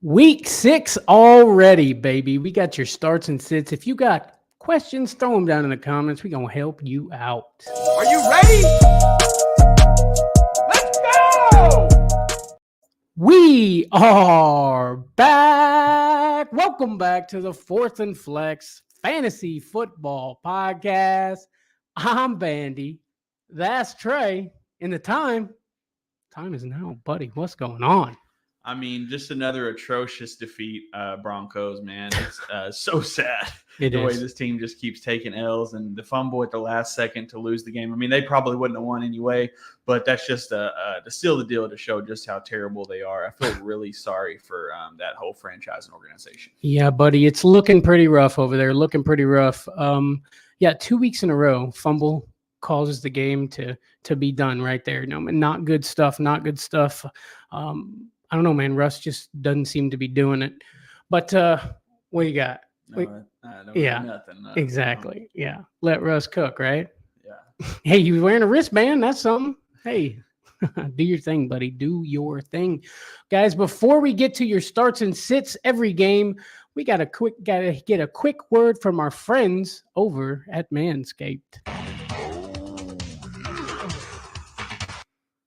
Week 6 already, baby. We got your starts and sits. If you got questions, throw them down in the comments. We're going to help you out. Are you ready? Let's go! We are back. Welcome back to the Fourth and Flex Fantasy Football Podcast. I'm Bandy. That's Trey. And the time is now, buddy. What's going on? I mean, just another atrocious defeat, Broncos, man. It's so sad the way this team just keeps taking L's and the fumble at the last second to lose the game. I mean, they probably wouldn't have won anyway, but that's just to seal the deal to show just how terrible they are. I feel really sorry for that whole franchise and organization. Yeah, buddy, it's looking pretty rough over there. Looking pretty rough. 2 weeks in a row, fumble causes the game to be done right there. No, not good stuff. Not good stuff. I don't know, man. Russ just doesn't seem to be doing it. But what you got? Nothing. Exactly. Yeah. Let Russ cook, right? Yeah. Hey, you wearing a wristband? That's something. Hey, do your thing, buddy. Do your thing. Guys, before we get to your starts and sits every game, we gotta get a quick word from our friends over at Manscaped.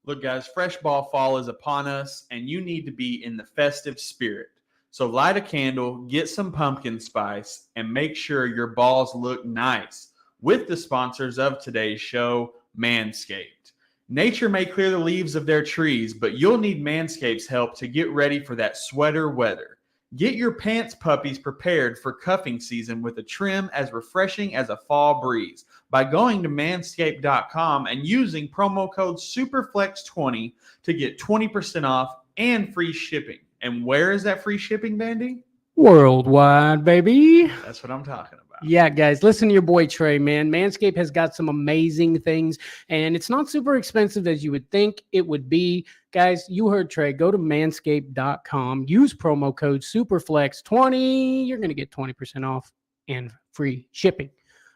Look, guys, fresh ball fall is upon us, and you need to be in the festive spirit. So light a candle, get some pumpkin spice, and make sure your balls look nice with the sponsors of today's show, Manscaped. Nature may clear the leaves of their trees, but you'll need Manscaped's help to get ready for that sweater weather. Get your pants puppies prepared for cuffing season with a trim as refreshing as a fall breeze by going to manscaped.com and using promo code SUPERFLEX20 to get 20% off and free shipping. And where is that free shipping, Bandy? Worldwide, baby. That's what I'm talking about. Yeah, guys, listen to your boy Trey, man. Manscaped has got some amazing things, and it's not super expensive as you would think it would be. Guys, you heard Trey. Go to manscaped.com. Use promo code SUPERFLEX20. You're going to get 20% off and free shipping.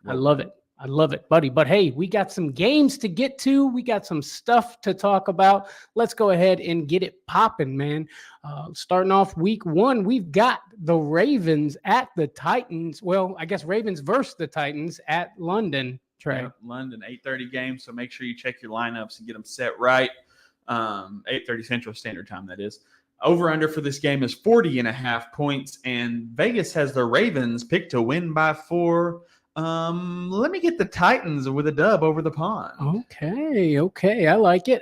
I love it. I love it, buddy. But hey, we got some games to get to. We got some stuff to talk about. Let's go ahead and get it popping, man. Starting off week 1, we've got the Ravens at the Titans. Well, I guess Ravens versus the Titans at London, Trey. Yeah, London, 8:30 game, so make sure you check your lineups and get them set right. 8:30 Central Standard Time, that is. Over-under for this game is 40.5 points, and Vegas has the Ravens picked to win by 4. Let me get the Titans with a dub over the pond. Okay, I like it.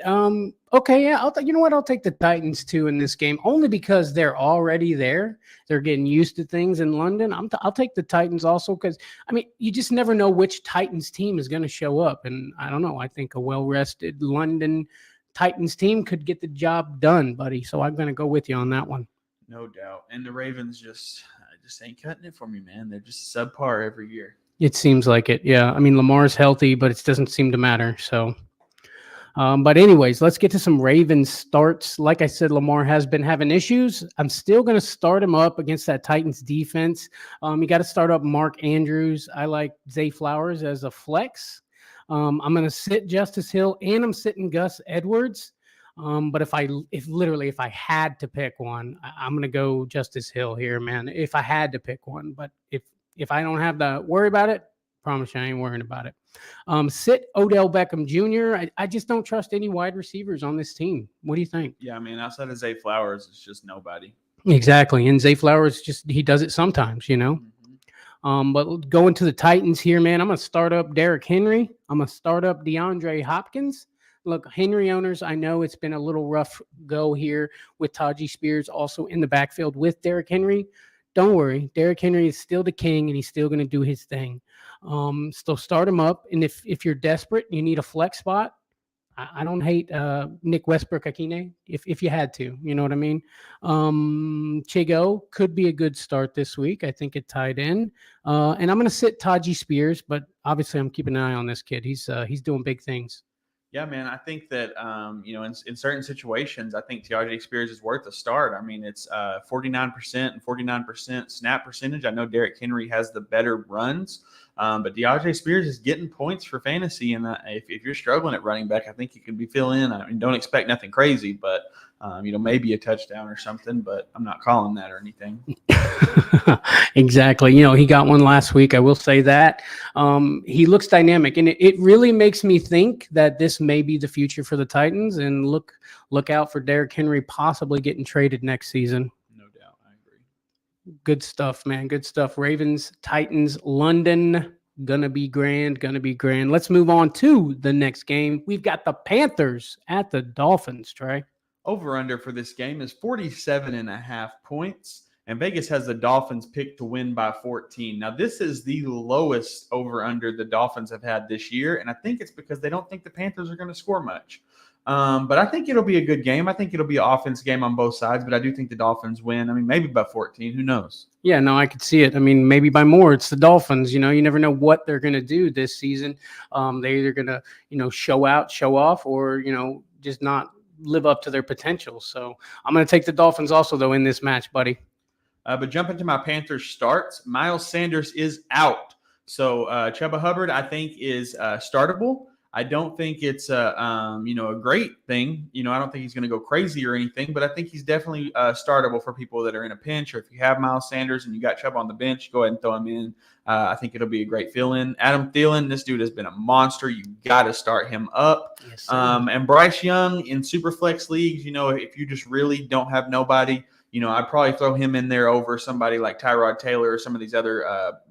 Okay, yeah, you know what? I'll take the Titans too in this game, only because they're already there. They're getting used to things in London. I'll take the Titans also because, I mean, you just never know which Titans team is going to show up, and I don't know. I think a well-rested London Titans team could get the job done, buddy. So I'm going to go with you on that one. No doubt. And the Ravens just ain't cutting it for me, man. They're just subpar every year. It seems like it, yeah. I mean, Lamar's healthy, but it doesn't seem to matter. So, but anyways, let's get to some Ravens starts. Like I said, Lamar has been having issues. I'm still going to start him up against that Titans defense. You got to start up Mark Andrews. I like Zay Flowers as a flex. I'm going to sit Justice Hill, and I'm sitting Gus Edwards. But if I had to pick one, I'm going to go Justice Hill here, man. If I had to pick one, but if I don't have to worry about it, promise you I ain't worrying about it. Sit Odell Beckham Jr. I just don't trust any wide receivers on this team. What do you think? Yeah, I mean, outside of Zay Flowers, it's just nobody. Exactly. And Zay Flowers, he does it sometimes, you know. But going to the Titans here, man, I'm going to start up Derrick Henry. I'm going to start up DeAndre Hopkins. Look, Henry owners, I know it's been a little rough go here with Tajee Spears also in the backfield with Derrick Henry. Don't worry. Derrick Henry is still the king, and he's still going to do his thing. So start him up. And if you're desperate, you need a flex spot, I don't hate Nick Westbrook-Akine if you had to. You know what I mean? Chigo could be a good start this week. I think it tied in. And I'm going to sit Tajee Spears, but obviously I'm keeping an eye on this kid. He's doing big things. Yeah, man, I think that, in certain situations, I think Tajee Spears is worth a start. I mean, it's 49% and 49% snap percentage. I know Derrick Henry has the better runs, But DeAndre Spears is getting points for fantasy, and if you're struggling at running back, I think you can be filling in. I mean, don't expect nothing crazy, but maybe a touchdown or something. But I'm not calling that or anything. Exactly. He got one last week. I will say that. He looks dynamic, and it really makes me think that this may be the future for the Titans. And look out for Derrick Henry possibly getting traded next season. No doubt, I agree. Good stuff, man. Good stuff. Ravens, Titans, London. Gonna be grand. Let's move on to the next game. We've got the Panthers at the Dolphins, Trey. Over under for this game is 47.5 points. And Vegas has the Dolphins picked to win by 14. Now, this is the lowest over-under the Dolphins have had this year, and I think it's because they don't think the Panthers are going to score much. But I think it'll be a good game. I think it'll be an offense game on both sides, but I do think the Dolphins win. I mean, maybe by 14. Who knows? Yeah, no, I could see it. I mean, maybe by more. It's the Dolphins. You never know what they're going to do this season. They're either going to, show off, or, just not live up to their potential. So I'm going to take the Dolphins also, though, in this match, buddy. But jumping to my Panthers starts, Miles Sanders is out. So Chuba Hubbard, I think, is startable. I don't think it's a great thing. I don't think he's going to go crazy or anything, but I think he's definitely startable for people that are in a pinch, or if you have Miles Sanders and you got Chuba on the bench, go ahead and throw him in. I think it'll be a great fill-in. Adam Thielen, this dude has been a monster. You got to start him up. Yes, and Bryce Young in Superflex leagues, if you just really don't have nobody, I'd probably throw him in there over somebody like Tyrod Taylor or some of these other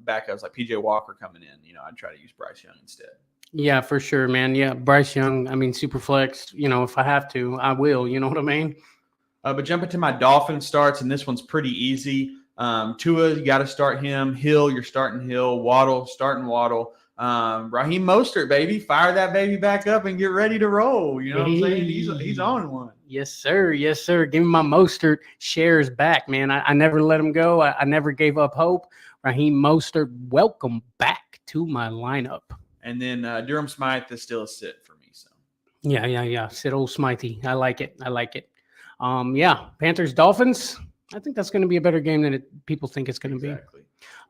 backups like PJ Walker coming in. I'd try to use Bryce Young instead. Yeah, for sure, man. Yeah, Bryce Young, I mean, Superflex, if I have to, I will. You know what I mean? But jumping to my Dolphin starts, and this one's pretty easy. Tua, you got to start him. Hill, you're starting Hill. Waddle, starting Waddle. Raheem Mostert, baby. Fire that baby back up and get ready to roll. You know what I'm saying? He's on one. Yes, sir. Yes, sir. Give me my Mostert shares back, man. I never let him go. I never gave up hope. Raheem Mostert, welcome back to my lineup. And then Durham Smythe is still a sit for me. So Yeah. Sit old Smythe. I like it. Panthers, Dolphins. I think that's going to be a better game than people think it's going to be.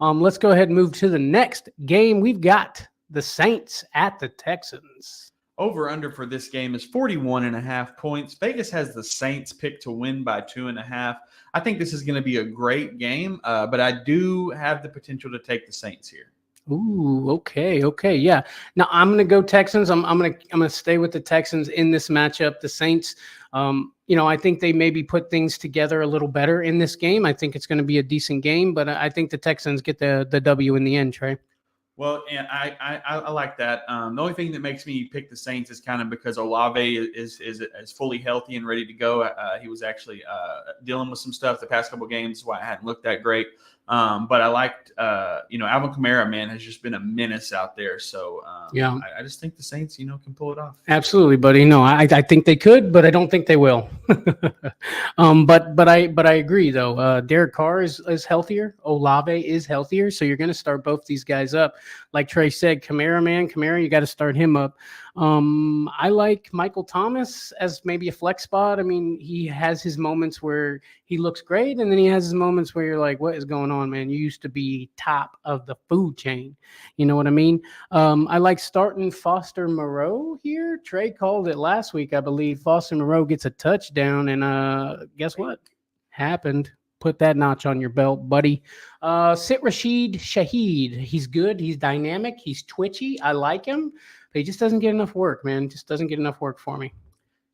Let's go ahead and move to the next game. We've got the Saints at the Texans. Over under for this game is 41.5 points. Vegas has the Saints picked to win by 2.5. I think this is going to be a great game, but I do have the potential to take the Saints here. Ooh, okay, yeah. Now I'm going to go Texans. I'm going to stay with the Texans in this matchup. The Saints, I think they maybe put things together a little better in this game. I think it's going to be a decent game, but I think the Texans get the W in the end, Trey. Well, and I like that. The only thing that makes me pick the Saints is kind of because Olave is fully healthy and ready to go. He was actually dealing with some stuff the past couple of games, why I hadn't looked that great. But I liked, Alvin Kamara, man, has just been a menace out there. So I just think the Saints, can pull it off. Absolutely, buddy. No, I think they could, but I don't think they will. But I agree though. Derek Carr is healthier. Olave is healthier. So you're going to start both these guys up. Like Trey said, Kamara, you got to start him up. I like Michael Thomas as maybe a flex spot. I mean, he has his moments where he looks great, and then he has his moments where you're like, what is going on, man? You used to be top of the food chain. You know what I mean? I like starting Foster Moreau here. Trey called it last week, I believe. Foster Moreau gets a touchdown, and guess what? Happened. Put that notch on your belt, buddy. Sit Rashid Shaheed. He's good. He's dynamic. He's twitchy. I like him. But he just doesn't get enough work, man. Just doesn't get enough work for me.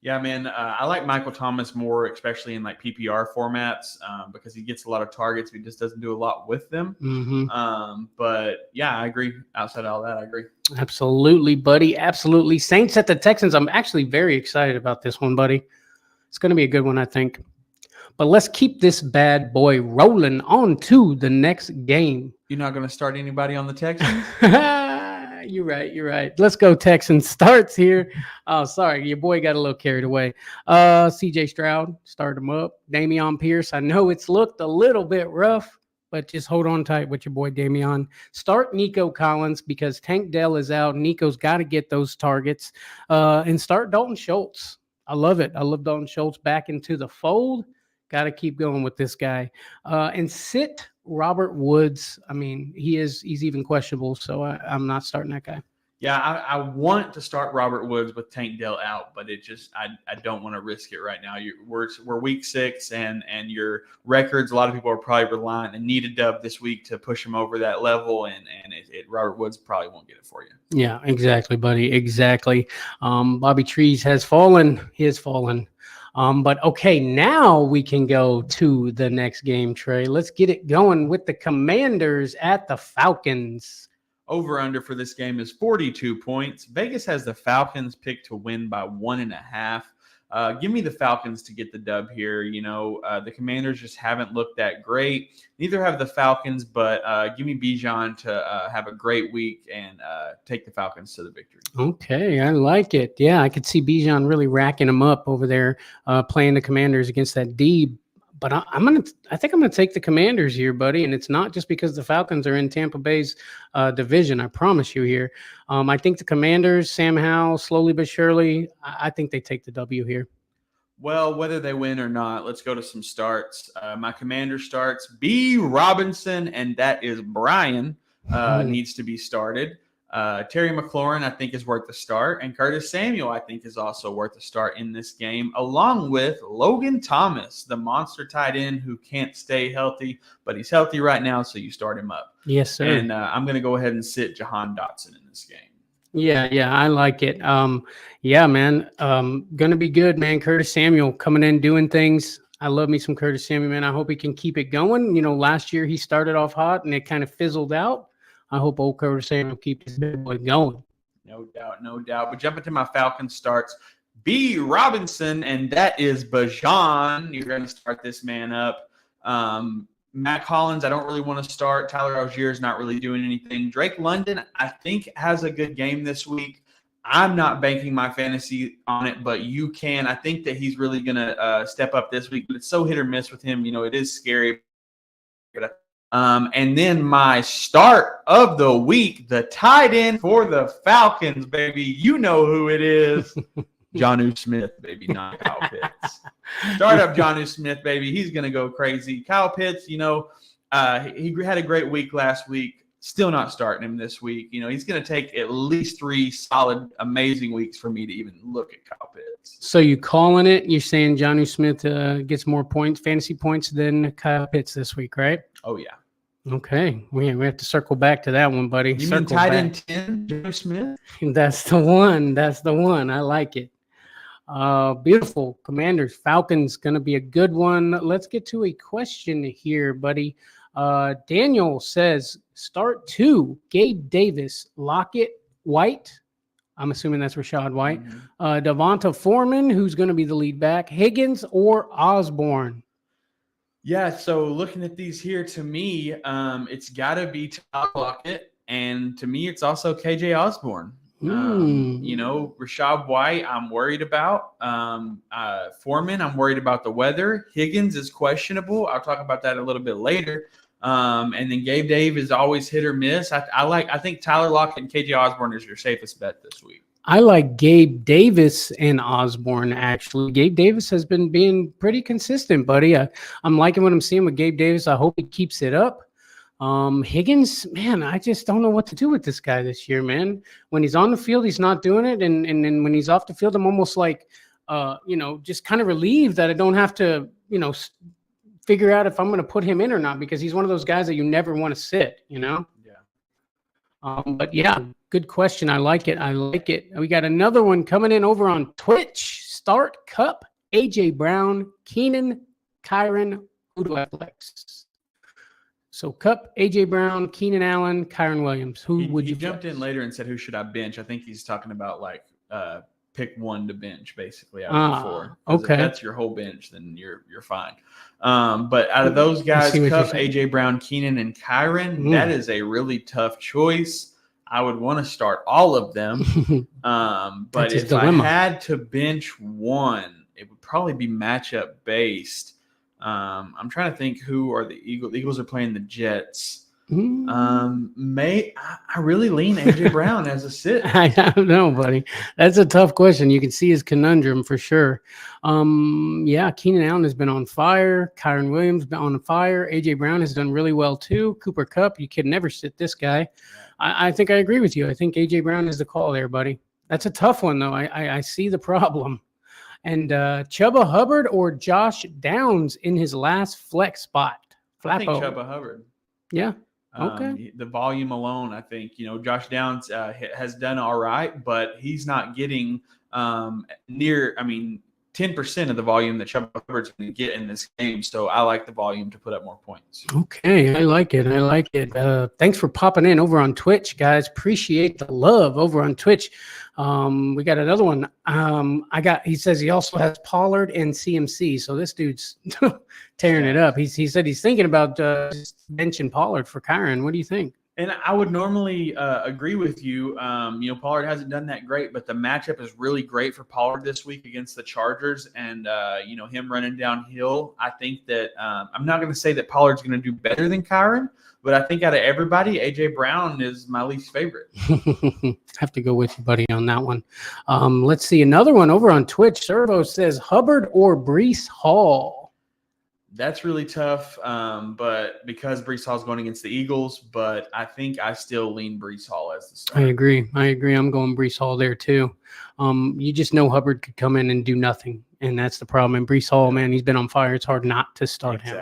Yeah, man. I like Michael Thomas more, especially in like PPR formats, because he gets a lot of targets. But he just doesn't do a lot with them. Mm-hmm. But yeah, I agree. Outside of all that, I agree. Absolutely, buddy. Absolutely. Saints at the Texans. I'm actually very excited about this one, buddy. It's going to be a good one, I think. But let's keep this bad boy rolling on to the next game. You're not going to start anybody on the Texans? You're right. Let's go Texans. Starts here. Oh, sorry. Your boy got a little carried away. CJ Stroud, start him up. Dameon Pierce. I know it's looked a little bit rough, but just hold on tight with your boy Dameon. Start Nico Collins because Tank Dell is out. Nico's got to get those targets. And start Dalton Schultz. I love it. I love Dalton Schultz back into the fold. Got to keep going with this guy. And sit Robert Woods. I mean, he's even questionable, so I'm not starting that guy. Yeah, I want to start Robert Woods with Tank Dell out, but I don't want to risk it right now. We're week 6 and your records. A lot of people are probably relying and need a dub this week to push him over that level, and Robert Woods probably won't get it for you. Yeah, exactly, buddy. Exactly. Bobby Trees has fallen. He has fallen. But okay, now we can go to the next game, Trey. Let's get it going with the Commanders at the Falcons. Over under for this game is 42 points. Vegas has the Falcons picked to win by 1.5. Give me the Falcons to get the dub here. The Commanders just haven't looked that great. Neither have the Falcons, but give me Bijan to have a great week and take the Falcons to the victory. Okay, I like it. Yeah, I could see Bijan really racking them up over there playing the Commanders against that D. But I think I'm gonna take the Commanders here, buddy, and it's not just because the Falcons are in Tampa Bay's division. I promise you here. I think the Commanders, Sam Howell, slowly but surely, I think they take the W here. Well, whether they win or not, let's go to some starts. My Commander starts B. Robinson, and that is Brian needs to be started. Terry McLaurin, I think, is worth the start, and Curtis Samuel, I think, is also worth the start in this game, along with Logan Thomas, the monster tight end who can't stay healthy, but he's healthy right now, so you start him up. Yes, sir. And I'm going to go ahead and sit Jahan Dotson in this game. Yeah, I like it. Yeah, man, gonna be good, man. Curtis Samuel coming in, doing things. I love me some Curtis Samuel, man. I hope he can keep it going. Last year he started off hot and it kind of fizzled out. I hope old Curtis Samuel keep this big boy going. No doubt. But jumping to my Falcons starts, B. Robinson, and that is Bijan. You're going to start this man up. Matt Collins, I don't really want to start. Tyler Algier is not really doing anything. Drake London, I think, has a good game this week. I'm not banking my fantasy on it, but you can. I think that he's really going to step up this week, but it's so hit or miss with him. It is scary. And then my start of the week, the tight end for the Falcons, baby. You know who it is. Jonnu Smith, baby, not Kyle Pitts. Start up Jonnu Smith, baby. He's going to go crazy. Kyle Pitts, he had a great week last week. Still not starting him this week. He's going to take at least 3 solid, amazing weeks for me to even look at Kyle Pitts. So you calling it? You're saying Jonnu Smith gets more points, fantasy points than Kyle Pitts this week, right? Oh, yeah. Okay. We have to circle back to that one, buddy. You mean tight end 10, Jonnu Smith? That's the one. I like it. Beautiful. Commanders, Falcons, going to be a good one. Let's get to a question here, buddy. Daniel says, start 2, Gabe Davis, Lockett, White. I'm assuming that's Rashad White. Devonta Foreman, who's going to be the lead back, Higgins or Osborne. Yeah, so looking at these here, to me, it's got to be Tyler Lockett, and to me, it's also KJ Osborne. Rashad White, I'm worried about. Foreman, I'm worried about the weather. Higgins is questionable. I'll talk about that a little bit later. And then Gabe Dave is always hit or miss. I think Tyler Lockett and KJ Osborne is your safest bet this week. I like Gabe Davis and Osborne, actually. Gabe Davis has been being pretty consistent, buddy. I'm liking what I'm seeing with Gabe Davis. I hope he keeps it up. Higgins, man, I just don't know what to do with this guy this year, man. When he's on the field, he's not doing it. And then when he's off the field, I'm almost like, just kind of relieved that I don't have to, figure out if I'm going to put him in or not, because he's one of those guys that you never want to sit, Yeah. But yeah, good question. I like it. We got another one coming in over on Twitch. Start Cup, AJ Brown, Keenan, Kyron. Who do I flex? So Cup, AJ Brown, Keenan Allen, Kyron Williams. Who would you jumped flex? in later and said, who should I bench? I think he's talking about pick one to bench, basically, out of the 4. Okay. If that's your whole bench, then you're fine. But out of those guys, Cup, AJ Brown, Keenan, and Kyron, that is a really tough choice. I would want to start all of them. But if I had to bench one, it would probably be matchup based. I'm trying to think who are the Eagles. The Eagles are playing the Jets. I really lean AJ Brown as a sit. I don't know, buddy. That's a tough question. You can see his conundrum for sure. Yeah, Keenan Allen has been on fire. Kyron Williams been on fire. AJ Brown has done really well too. Cooper Kupp, you can never sit this guy. I think I agree with you. I think AJ Brown is the call there, buddy. That's a tough one though. I see the problem. And Chuba Hubbard or Josh Downs in his last flex spot. I think Flappo. Chuba Hubbard. Yeah. Okay. The volume alone, I think, Josh Downs has done all right, but he's not getting 10% of the volume that Chuba Hubbard's going to get in this game. So I like the volume to put up more points. Okay. I like it. Thanks for popping in over on Twitch, guys. Appreciate the love over on Twitch. We got another one. He says he also has Pollard and CMC. So this dude's tearing it up. He said he's thinking about benching Pollard for Kyron. What do you think? And I would normally agree with you. Pollard hasn't done that great, but the matchup is really great for Pollard this week against the Chargers. And, him running downhill, I think that I'm not going to say that Pollard's going to do better than Kyron, but I think out of everybody, A.J. Brown is my least favorite. Have to go with you, buddy, on that one. Let's see. Another one over on Twitch. Servo says Hubbard or Breece Hall. That's really tough, but because Breece Hall's going against the Eagles, but I think I still lean Breece Hall as the starter. I agree. I'm going Breece Hall there too. You just know Hubbard could come in and do nothing, and that's the problem. And Breece Hall, man, he's been on fire. It's hard not to start him.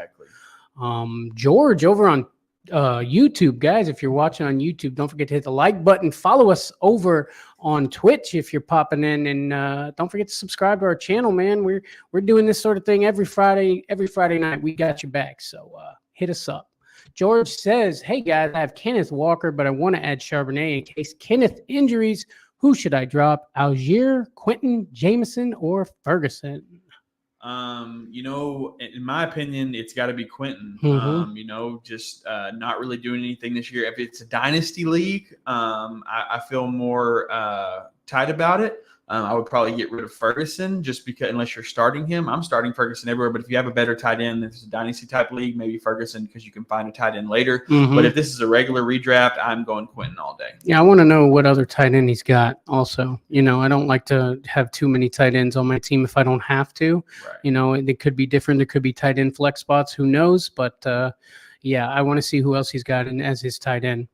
George over on YouTube, guys, if you're watching on YouTube, don't forget to hit the like button. Follow us over on Twitch if you're popping in, and don't forget to subscribe to our channel, man. We're doing this sort of thing every Friday night. We got your back, so hit us up. George says, hey guys, I have Kenneth Walker, but I want to add Charbonnet in case Kenneth injuries. Who should I drop? Algier, Quentin, Jameson, or Ferguson? In my opinion, it's got to be Quentin. Just not really doing anything this year. If it's a dynasty league, I feel more tight about it. I would probably get rid of Ferguson just because unless you're starting him. I'm starting Ferguson everywhere, but if you have a better tight end, if it's a dynasty type league, maybe Ferguson because you can find a tight end later. But if this is a regular redraft, I'm going Quentin all day. Yeah, I want to know what other tight end he's got also. I don't like to have too many tight ends on my team if I don't have to. Right. It could be different. There could be tight end flex spots. Who knows? But, I want to see who else he's got as his tight end.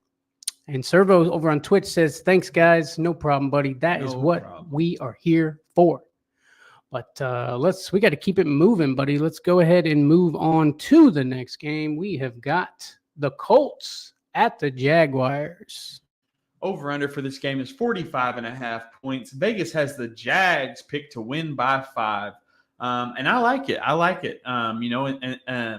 And Servo over on Twitch says, thanks, guys. No problem, buddy. That is what we are here for. But we got to keep it moving, buddy. Let's go ahead and move on to the next game. We have got the Colts at the Jaguars. Over-under for this game is 45.5 points. Vegas has the Jags picked to win by 5. And I like it.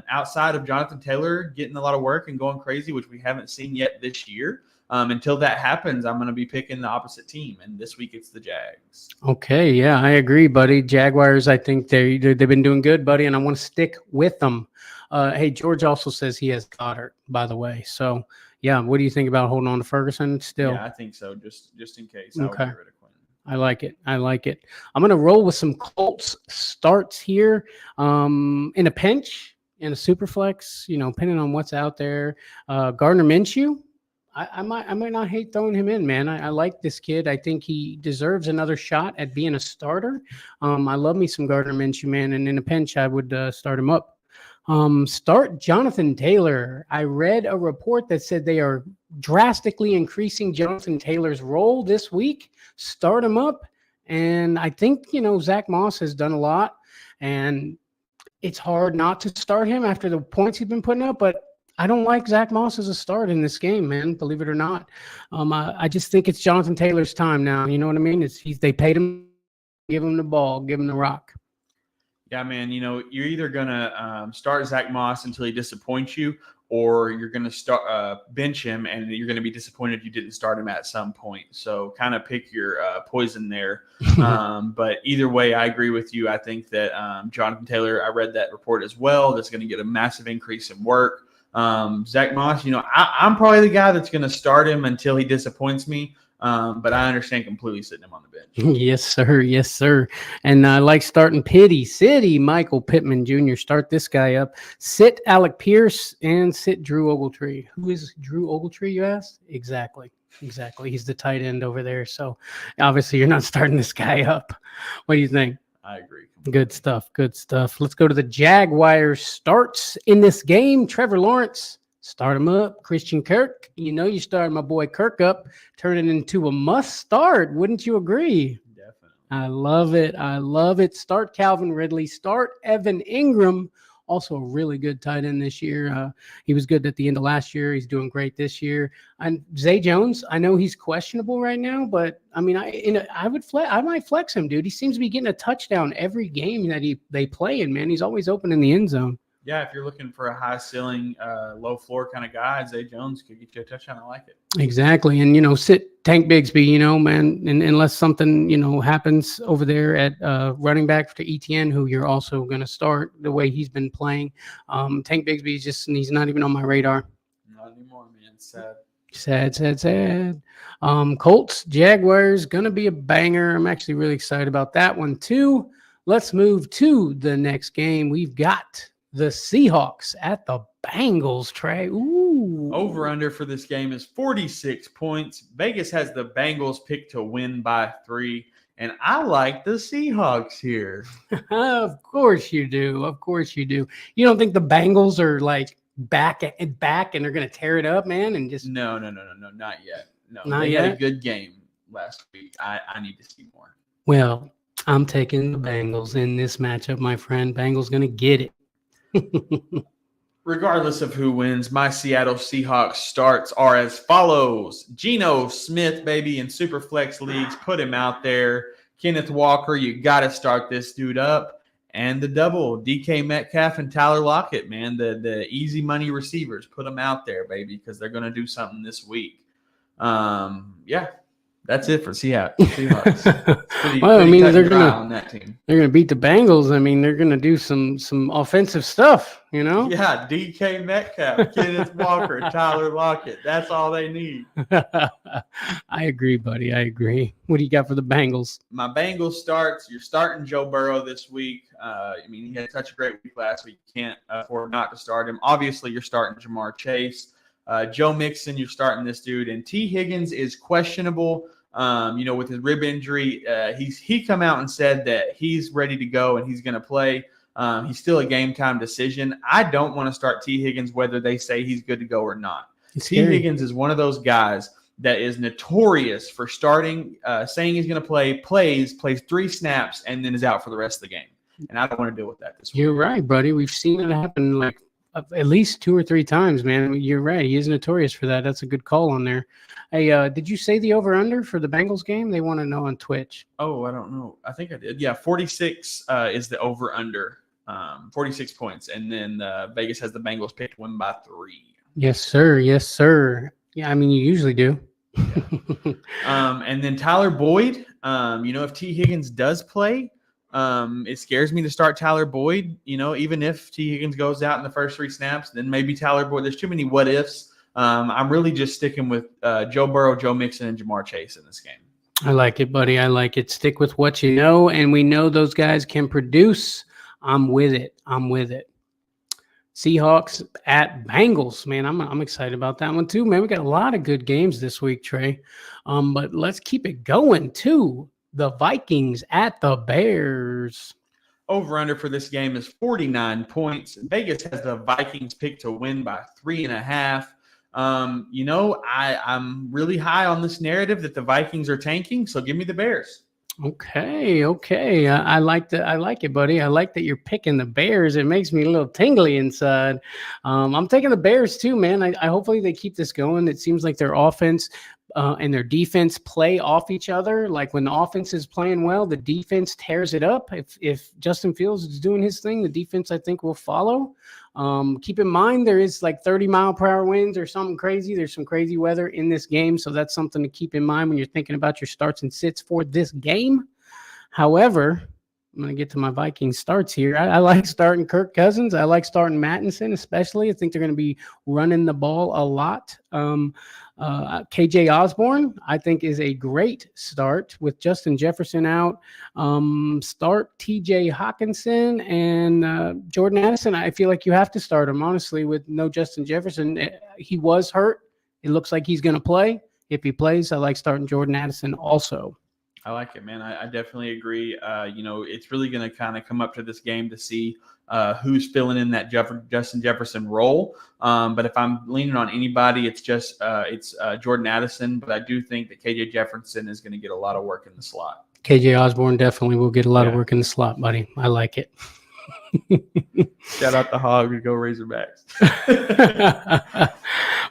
Outside of Jonathan Taylor getting a lot of work and going crazy, which we haven't seen yet this year, until that happens, I'm going to be picking the opposite team. And this week it's the Jags. Okay. Yeah, I agree, buddy. Jaguars, I think they've been doing good, buddy. And I want to stick with them. Hey, George also says he has Goddard, by the way. So, yeah, what do you think about holding on to Ferguson still? Yeah, I think so. Just in case. Okay. I would get rid of Quentin. I like it. I'm going to roll with some Colts starts here in a pinch, in a super flex, depending on what's out there. Gardner Minshew, I might not hate throwing him in, man. I like this kid. I think he deserves another shot at being a starter. I love me some Gardner Minshew, man. And in a pinch, I would start him up. Start Jonathan Taylor. I read a report that said they are drastically increasing Jonathan Taylor's role this week. Start him up. And I think, Zach Moss has done a lot. And it's hard not to start him after the points he's been putting up. But I don't like Zach Moss as a start in this game, man, believe it or not. I just think it's Jonathan Taylor's time now. You know what I mean? They paid him, give him the ball, give him the rock. Yeah, man, you're either going to start Zach Moss until he disappoints you, or you're going to start bench him and you're going to be disappointed you didn't start him at some point. So kind of pick your poison there. But either way, I agree with you. I think that Jonathan Taylor, I read that report as well, that's going to get a massive increase in work. Zach Moss, I'm probably the guy that's going to start him until he disappoints me. But I understand completely sitting him on the bench. Yes, sir. Yes, sir. And I like starting Pity City, Michael Pittman Jr. Start this guy up. Sit Alec Pierce and sit Drew Ogletree. Who is Drew Ogletree, you asked? Exactly. He's the tight end over there. So obviously you're not starting this guy up. What do you think? I agree. Good stuff. Good stuff. Let's go to the Jaguars. Starts in this game. Trevor Lawrence. Start him up. Christian Kirk. You know you started my boy Kirk up. Turn it into a must start. Wouldn't you agree? Definitely. I love it. I love it. Start Calvin Ridley. Start Evan Ingram. Also a really good tight end this year. He was good at the end of last year. He's doing great this year. And Zay Jones, I know he's questionable right now, but I mean, I might flex him, dude. He seems to be getting a touchdown every game that they play in, man. He's always open in the end zone. Yeah, if you're looking for a high ceiling, low floor kind of guy, Zay Jones could get you a touchdown. I like it. Exactly. And, sit Tank Bigsby, man, and unless something, happens over there at running back to ETN, who you're also going to start the way he's been playing. Tank Bigsby he's not even on my radar. Not anymore, man. Sad. Sad. Colts, Jaguars, going to be a banger. I'm actually really excited about that one too. Let's move to the next game. We've got the Seahawks at the Bengals, Trey. Ooh. Over under for this game is 46 points. Vegas has the Bengals picked to win by 3. And I like the Seahawks here. Of course you do. Of course you do. You don't think the Bengals are like back and they're going to tear it up, man? And just No, not yet. No, Not they yet? had a good game last week. I need to see more. Well, I'm taking the Bengals in this matchup, my friend. Bengals going to get it. Regardless of who wins, my Seattle Seahawks starts are as follows. Geno Smith, baby, in Superflex leagues, put him out there. Kenneth Walker, you got to start this dude up. And the double, DK Metcalf and Tyler Lockett, man, the easy money receivers, put them out there, baby, because they're going to do something this week. Yeah. That's it for Seahawks. They're on that team. They're gonna beat the Bengals. I mean, they're gonna do some offensive stuff, Yeah, DK Metcalf, Kenneth Walker, Tyler Lockett. That's all they need. I agree, buddy. I agree. What do you got for the Bengals? My Bengals starts. You're starting Joe Burrow this week. He had such a great week last week. You can't afford not to start him. Obviously, you're starting Jamar Chase. Joe Mixon, you're starting this dude. And T. Higgins is questionable, with his rib injury. He come out and said that he's ready to go and he's going to play. He's still a game-time decision. I don't want to start T. Higgins whether they say he's good to go or not. T. Higgins is one of those guys that is notorious for starting, saying he's going to play, plays 3 snaps, and then is out for the rest of the game. And I don't want to deal with that this week. You're right, buddy. We've seen it happen like at least 2 or 3 times, man. You're right. He is notorious for that. That's a good call on there. Hey, did you say the over-under for the Bengals game? They want to know on Twitch. Oh, I don't know. I think I did. Yeah, 46 is the over-under, 46 points. And then Vegas has the Bengals picked to win by 3. Yes, sir. Yes, sir. Yeah, I mean, you usually do. And then Tyler Boyd, if T. Higgins does play, it scares me to start Tyler Boyd. Even if T. Higgins goes out in the first 3 snaps, then maybe Tyler Boyd. There's too many what ifs. I'm really just sticking with Joe Burrow, Joe Mixon, and Jamar Chase in this game. I like it, buddy. I like it. Stick with what you know, and we know those guys can produce. I'm with it. Seahawks at Bengals, man. I'm excited about that one too, man. We got a lot of good games this week, Trey. But let's keep it going too. The Vikings at the Bears. Over-under for this game is 49 points. Vegas has the Vikings picked to win by 3.5. I'm really high on this narrative that the Vikings are tanking, so give me the Bears. Okay. I like it, buddy. I like that you're picking the Bears. It makes me a little tingly inside. I'm taking the Bears too, man. I hopefully they keep this going. It seems like their offense and their defense play off each other. Like when the offense is playing well, the defense tears it up. If Justin Fields is doing his thing, the defense I think will follow. Keep in mind there is like 30-mile-per-hour winds or something crazy. There's some crazy weather in this game, so that's something to keep in mind when you're thinking about your starts and sits for this game. However, I'm going to get to my Vikings starts here. I like starting Kirk Cousins. I like starting Mattinson, especially. I think they're going to be running the ball a lot. KJ Osborne, I think, is a great start with Justin Jefferson out. Start TJ Hawkinson and Jordan Addison. I feel like you have to start him, honestly, with no Justin Jefferson. He was hurt. It looks like he's going to play. If he plays, I like starting Jordan Addison also. I like it, man. I definitely agree. It's really going to kind of come up to this game to see who's filling in that Justin Jefferson role. But if I'm leaning on anybody, it's Jordan Addison. But I do think that KJ Jefferson is going to get a lot of work in the slot. KJ Osborne definitely will get a lot of work in the slot, buddy. I like it. Shout out the Hogs, go Razorbacks.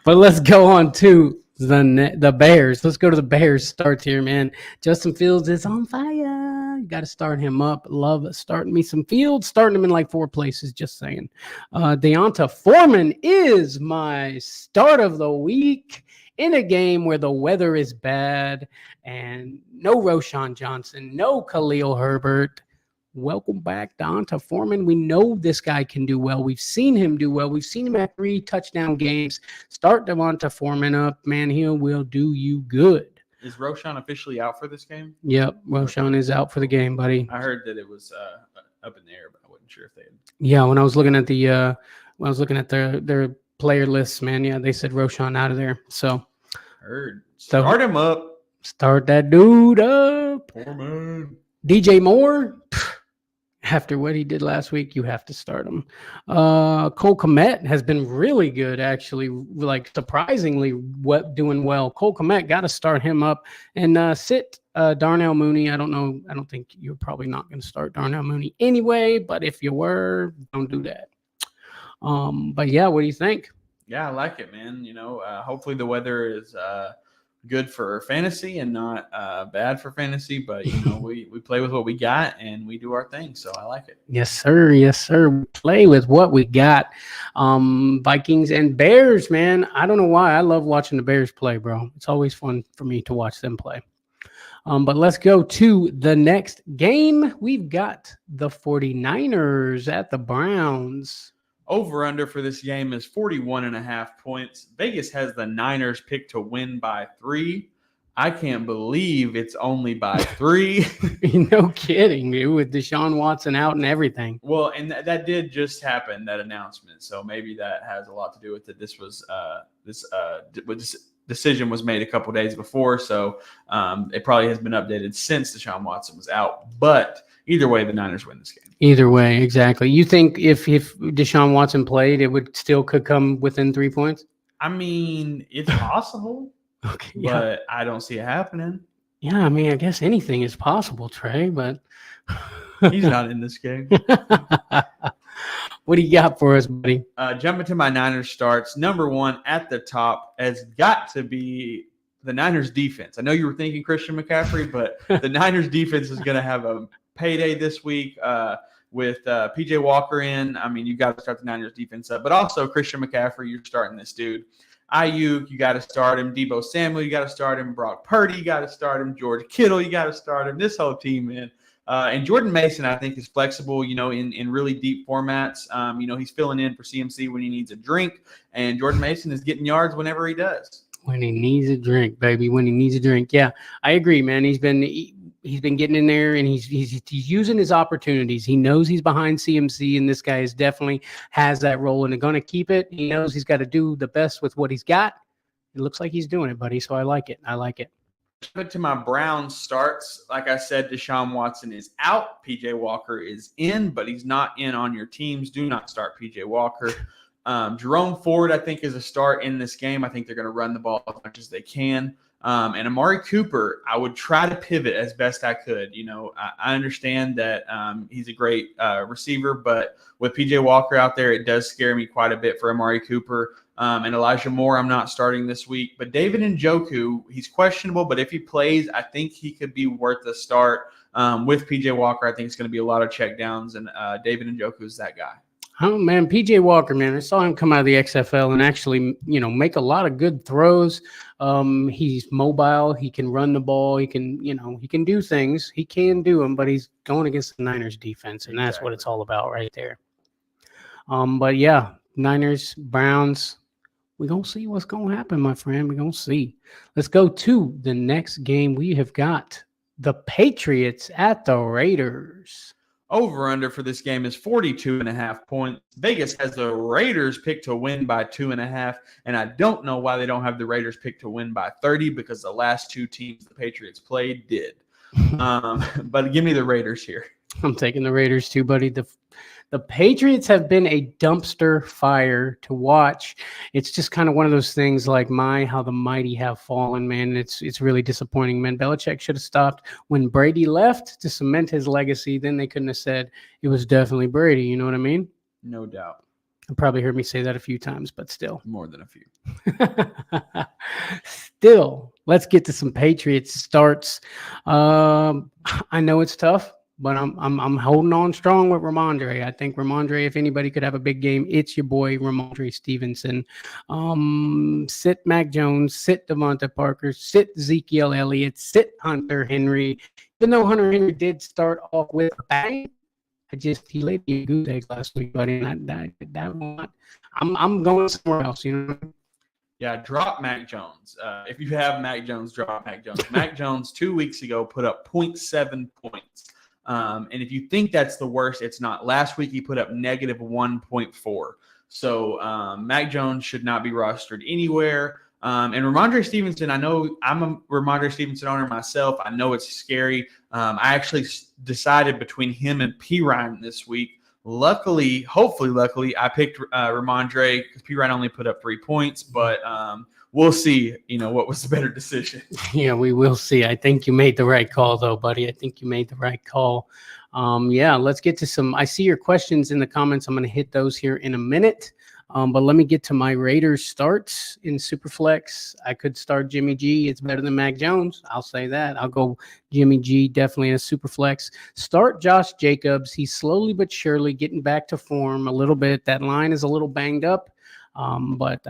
But let's go on to the Bears. Let's go to the Bears starts here, man. Justin Fields is on fire. You got to start him up. Love starting me some Fields. Starting him in like 4 places, just saying. Deonta Foreman is my start of the week in a game where the weather is bad and no Roshan Johnson, no Khalil Herbert. Welcome back, Deonta Foreman. We know this guy can do well. We've seen him do well. We've seen him at 3 touchdown games. Start Deonta Foreman up, man. He will do you good. Is Roshan officially out for this game? Yep, Roshan is out for the game, buddy. I heard that it was up in the air, but I wasn't sure if they had. Yeah, when I was looking at their player lists, man, yeah, they said Roshan out of there. So heard. Start him up. Start that dude up. Foreman. DJ Moore. After what he did last week, you have to start him. Cole Kmet has been really good, actually, like surprisingly doing well. Cole Kmet, got to start him up and sit Darnell Mooney. I don't think you're probably not going to start Darnell Mooney anyway, but if you were, don't do that. But yeah, what do you think? Yeah, I like it, man. Hopefully the weather is good for fantasy and not bad for fantasy, but we play with what we got and we do our thing, so I like it. Yes sir, we play with what we got. Vikings and Bears, man. I don't know why I love watching the Bears play, bro. It's always fun for me to watch them play. But let's go to the next game. We've got the 49ers at the Browns. Over under for this game is 41.5 points. Vegas has the Niners picked to win by 3. I can't believe it's only by 3. No kidding, dude, with Deshaun Watson out and everything. Well, and that did just happen, that announcement. So maybe that has a lot to do with it. This decision was made a couple days before, so it probably has been updated since Deshaun Watson was out. But either way, the Niners win this game. Either way, exactly. You think if Deshaun Watson played, it could come within 3 points? I mean, it's possible. Okay, but I don't see it happening. Yeah, I mean, I guess anything is possible, Trey, but he's not in this game. What do you got for us, buddy? Jumping to my Niners starts. Number 1 at the top has got to be the Niners defense. I know you were thinking Christian McCaffrey, but the Niners defense is going to have a payday this week with PJ Walker in. I mean, you got to start the Niners defense up, but also Christian McCaffrey, you're starting this dude. Ayuk, you got to start him. Debo Samuel, you got to start him. Brock Purdy, you got to start him. George Kittle, you got to start him. This whole team, man. And Jordan Mason, I think, is flexible, in really deep formats. He's filling in for CMC when he needs a drink, and Jordan Mason is getting yards whenever he does. When he needs a drink, baby. When he needs a drink. Yeah, I agree, man. He's been getting in there, and he's using his opportunities. He knows he's behind CMC, and this guy definitely has that role, and they're going to keep it. He knows he's got to do the best with what he's got. It looks like he's doing it, buddy, so I like it. To my Browns starts, like I said, Deshaun Watson is out. PJ Walker is in, but he's not in on your teams. Do not start PJ Walker. Jerome Ford, I think, is a start in this game. I think they're going to run the ball as much as they can. And Amari Cooper, I would try to pivot as best I could. I understand that he's a great receiver, but with PJ Walker out there, it does scare me quite a bit for Amari Cooper. And Elijah Moore, I'm not starting this week. But David Njoku, he's questionable, but if he plays, I think he could be worth a start. With PJ Walker, I think it's going to be a lot of checkdowns, and David Njoku is that guy. Oh, man, PJ Walker, man, I saw him come out of the XFL and actually, make a lot of good throws. He's mobile. He can run the ball. He can do things. He can do them, but he's going against the Niners defense, and that's what it's all about right there. But yeah, Niners, Browns, We're going to see what's going to happen, my friend. We're going to see. Let's go to the next game. We have got the Patriots at the Raiders. Over-under for this game is 42.5 points. Vegas has the Raiders picked to win by 2.5, and I don't know why they don't have the Raiders picked to win by 30 because the last two teams the Patriots played did. But give me the Raiders here. I'm taking the Raiders too, buddy. The Patriots have been a dumpster fire to watch. It's just kind of one of those things like how the mighty have fallen, man. It's really disappointing, man. Belichick should have stopped when Brady left to cement his legacy. Then they couldn't have said it was definitely Brady. You know what I mean? No doubt. You probably heard me say that a few times, but still. More than a few. Still, let's get to some Patriots starts. I know it's tough. But I'm holding on strong with Ramondre. I think Ramondre, if anybody could have a big game, it's your boy Ramondre Stevenson. Sit Mac Jones, sit Devonta Parker, sit Ezekiel Elliott, sit Hunter Henry. Even though Hunter Henry did start off with a bang, he laid me a goose egg last week, buddy. And I'm going somewhere else, you know. Yeah, drop Mac Jones. If you have Mac Jones, drop Mac Jones. Mac Jones 2 weeks ago put up 0.7 points. And if you think that's the worst, it's not. Last week, he put up negative 1.4. So Mac Jones should not be rostered anywhere. And Ramondre Stevenson, I know I'm a Ramondre Stevenson owner myself. I know it's scary. I actually decided between him and P. Ryan this week. Hopefully, I picked Ramondre because P. Ryan only put up 3 points. But we'll see, what was the better decision. Yeah, we will see. I think you made the right call, though, buddy. I think you made the right call. Yeah, let's get to some. I see your questions in the comments. I'm going to hit those here in a minute. But let me get to my Raiders starts in Superflex. I could start Jimmy G. It's better than Mac Jones. I'll say that. I'll go Jimmy G definitely in a Superflex. Start Josh Jacobs. He's slowly but surely getting back to form a little bit. That line is a little banged up. But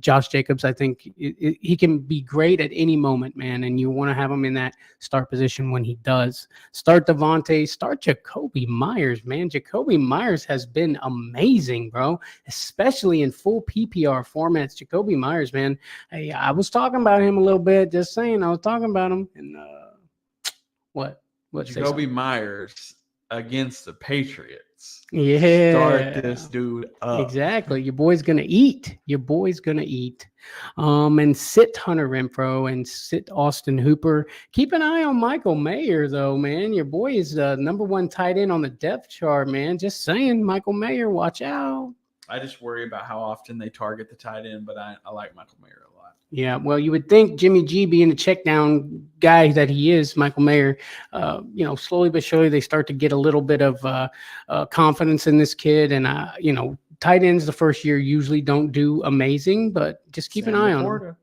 Josh Jacobs, I think he can be great at any moment, man. And you want to have him in that start position when he does. Start Devontae, start Jacoby Myers, man. Jacoby Myers has been amazing, bro, especially in full PPR formats. Jacoby Myers, man. Hey, I was talking about him a little bit, just saying. I was talking about him. And what? Jacoby Myers against the Patriots. Yeah. Start this dude up. Exactly. Your boy's going to eat. And sit Hunter Renfrow and sit Austin Hooper. Keep an eye on Michael Mayer, though, man. Your boy is the number one tight end on the depth chart, man. Just saying, Michael Mayer, watch out. I just worry about how often they target the tight end, but I like Michael Mayer a lot. Yeah, well, you would think Jimmy G being the check down guy that he is, Michael Mayer, slowly but surely they start to get a little bit of confidence in this kid. And, tight ends the first year usually don't do amazing, but just keep an eye on them.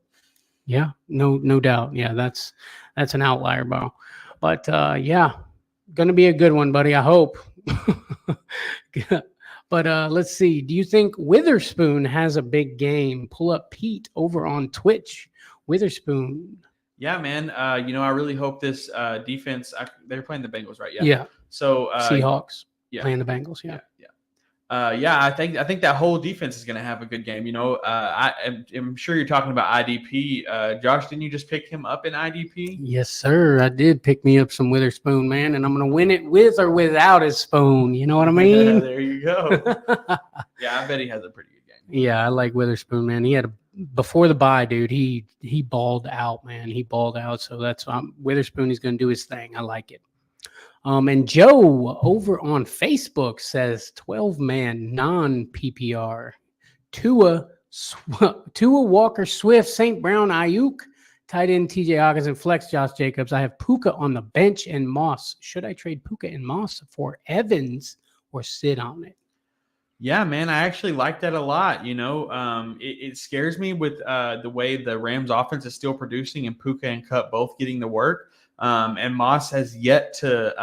Yeah, no doubt. Yeah, that's an outlier, bro. But, going to be a good one, buddy. I hope. But let's see. Do you think Witherspoon has a big game? Pull up Pete over on Twitch. Witherspoon. Yeah, man. I really hope this defense. They're playing the Bengals, right? Yeah. So Seahawks playing the Bengals. Yeah. I think that whole defense is going to have a good game. I'm sure you're talking about IDP. Josh, didn't you just pick him up in IDP? Yes, sir. I did pick me up some Witherspoon, man, and I'm going to win it with or without his spoon. You know what I mean? Yeah, there you go. Yeah, I bet he has a pretty good game. Yeah, I like Witherspoon, man. He had before the bye, dude. He balled out, man. He balled out. So that's Witherspoon. He's going to do his thing. I like it. And Joe over on Facebook says 12-man non-PPR. Tua Walker, Swift, St. Brown, Ayuk, tight end TJ Hawkins, and flex Josh Jacobs. I have Puka on the bench and Moss. Should I trade Puka and Moss for Evans or sit on it? Yeah, man, I actually like that a lot. It scares me with the way the Rams offense is still producing and Puka and Kupp both getting the work. And Moss has yet to,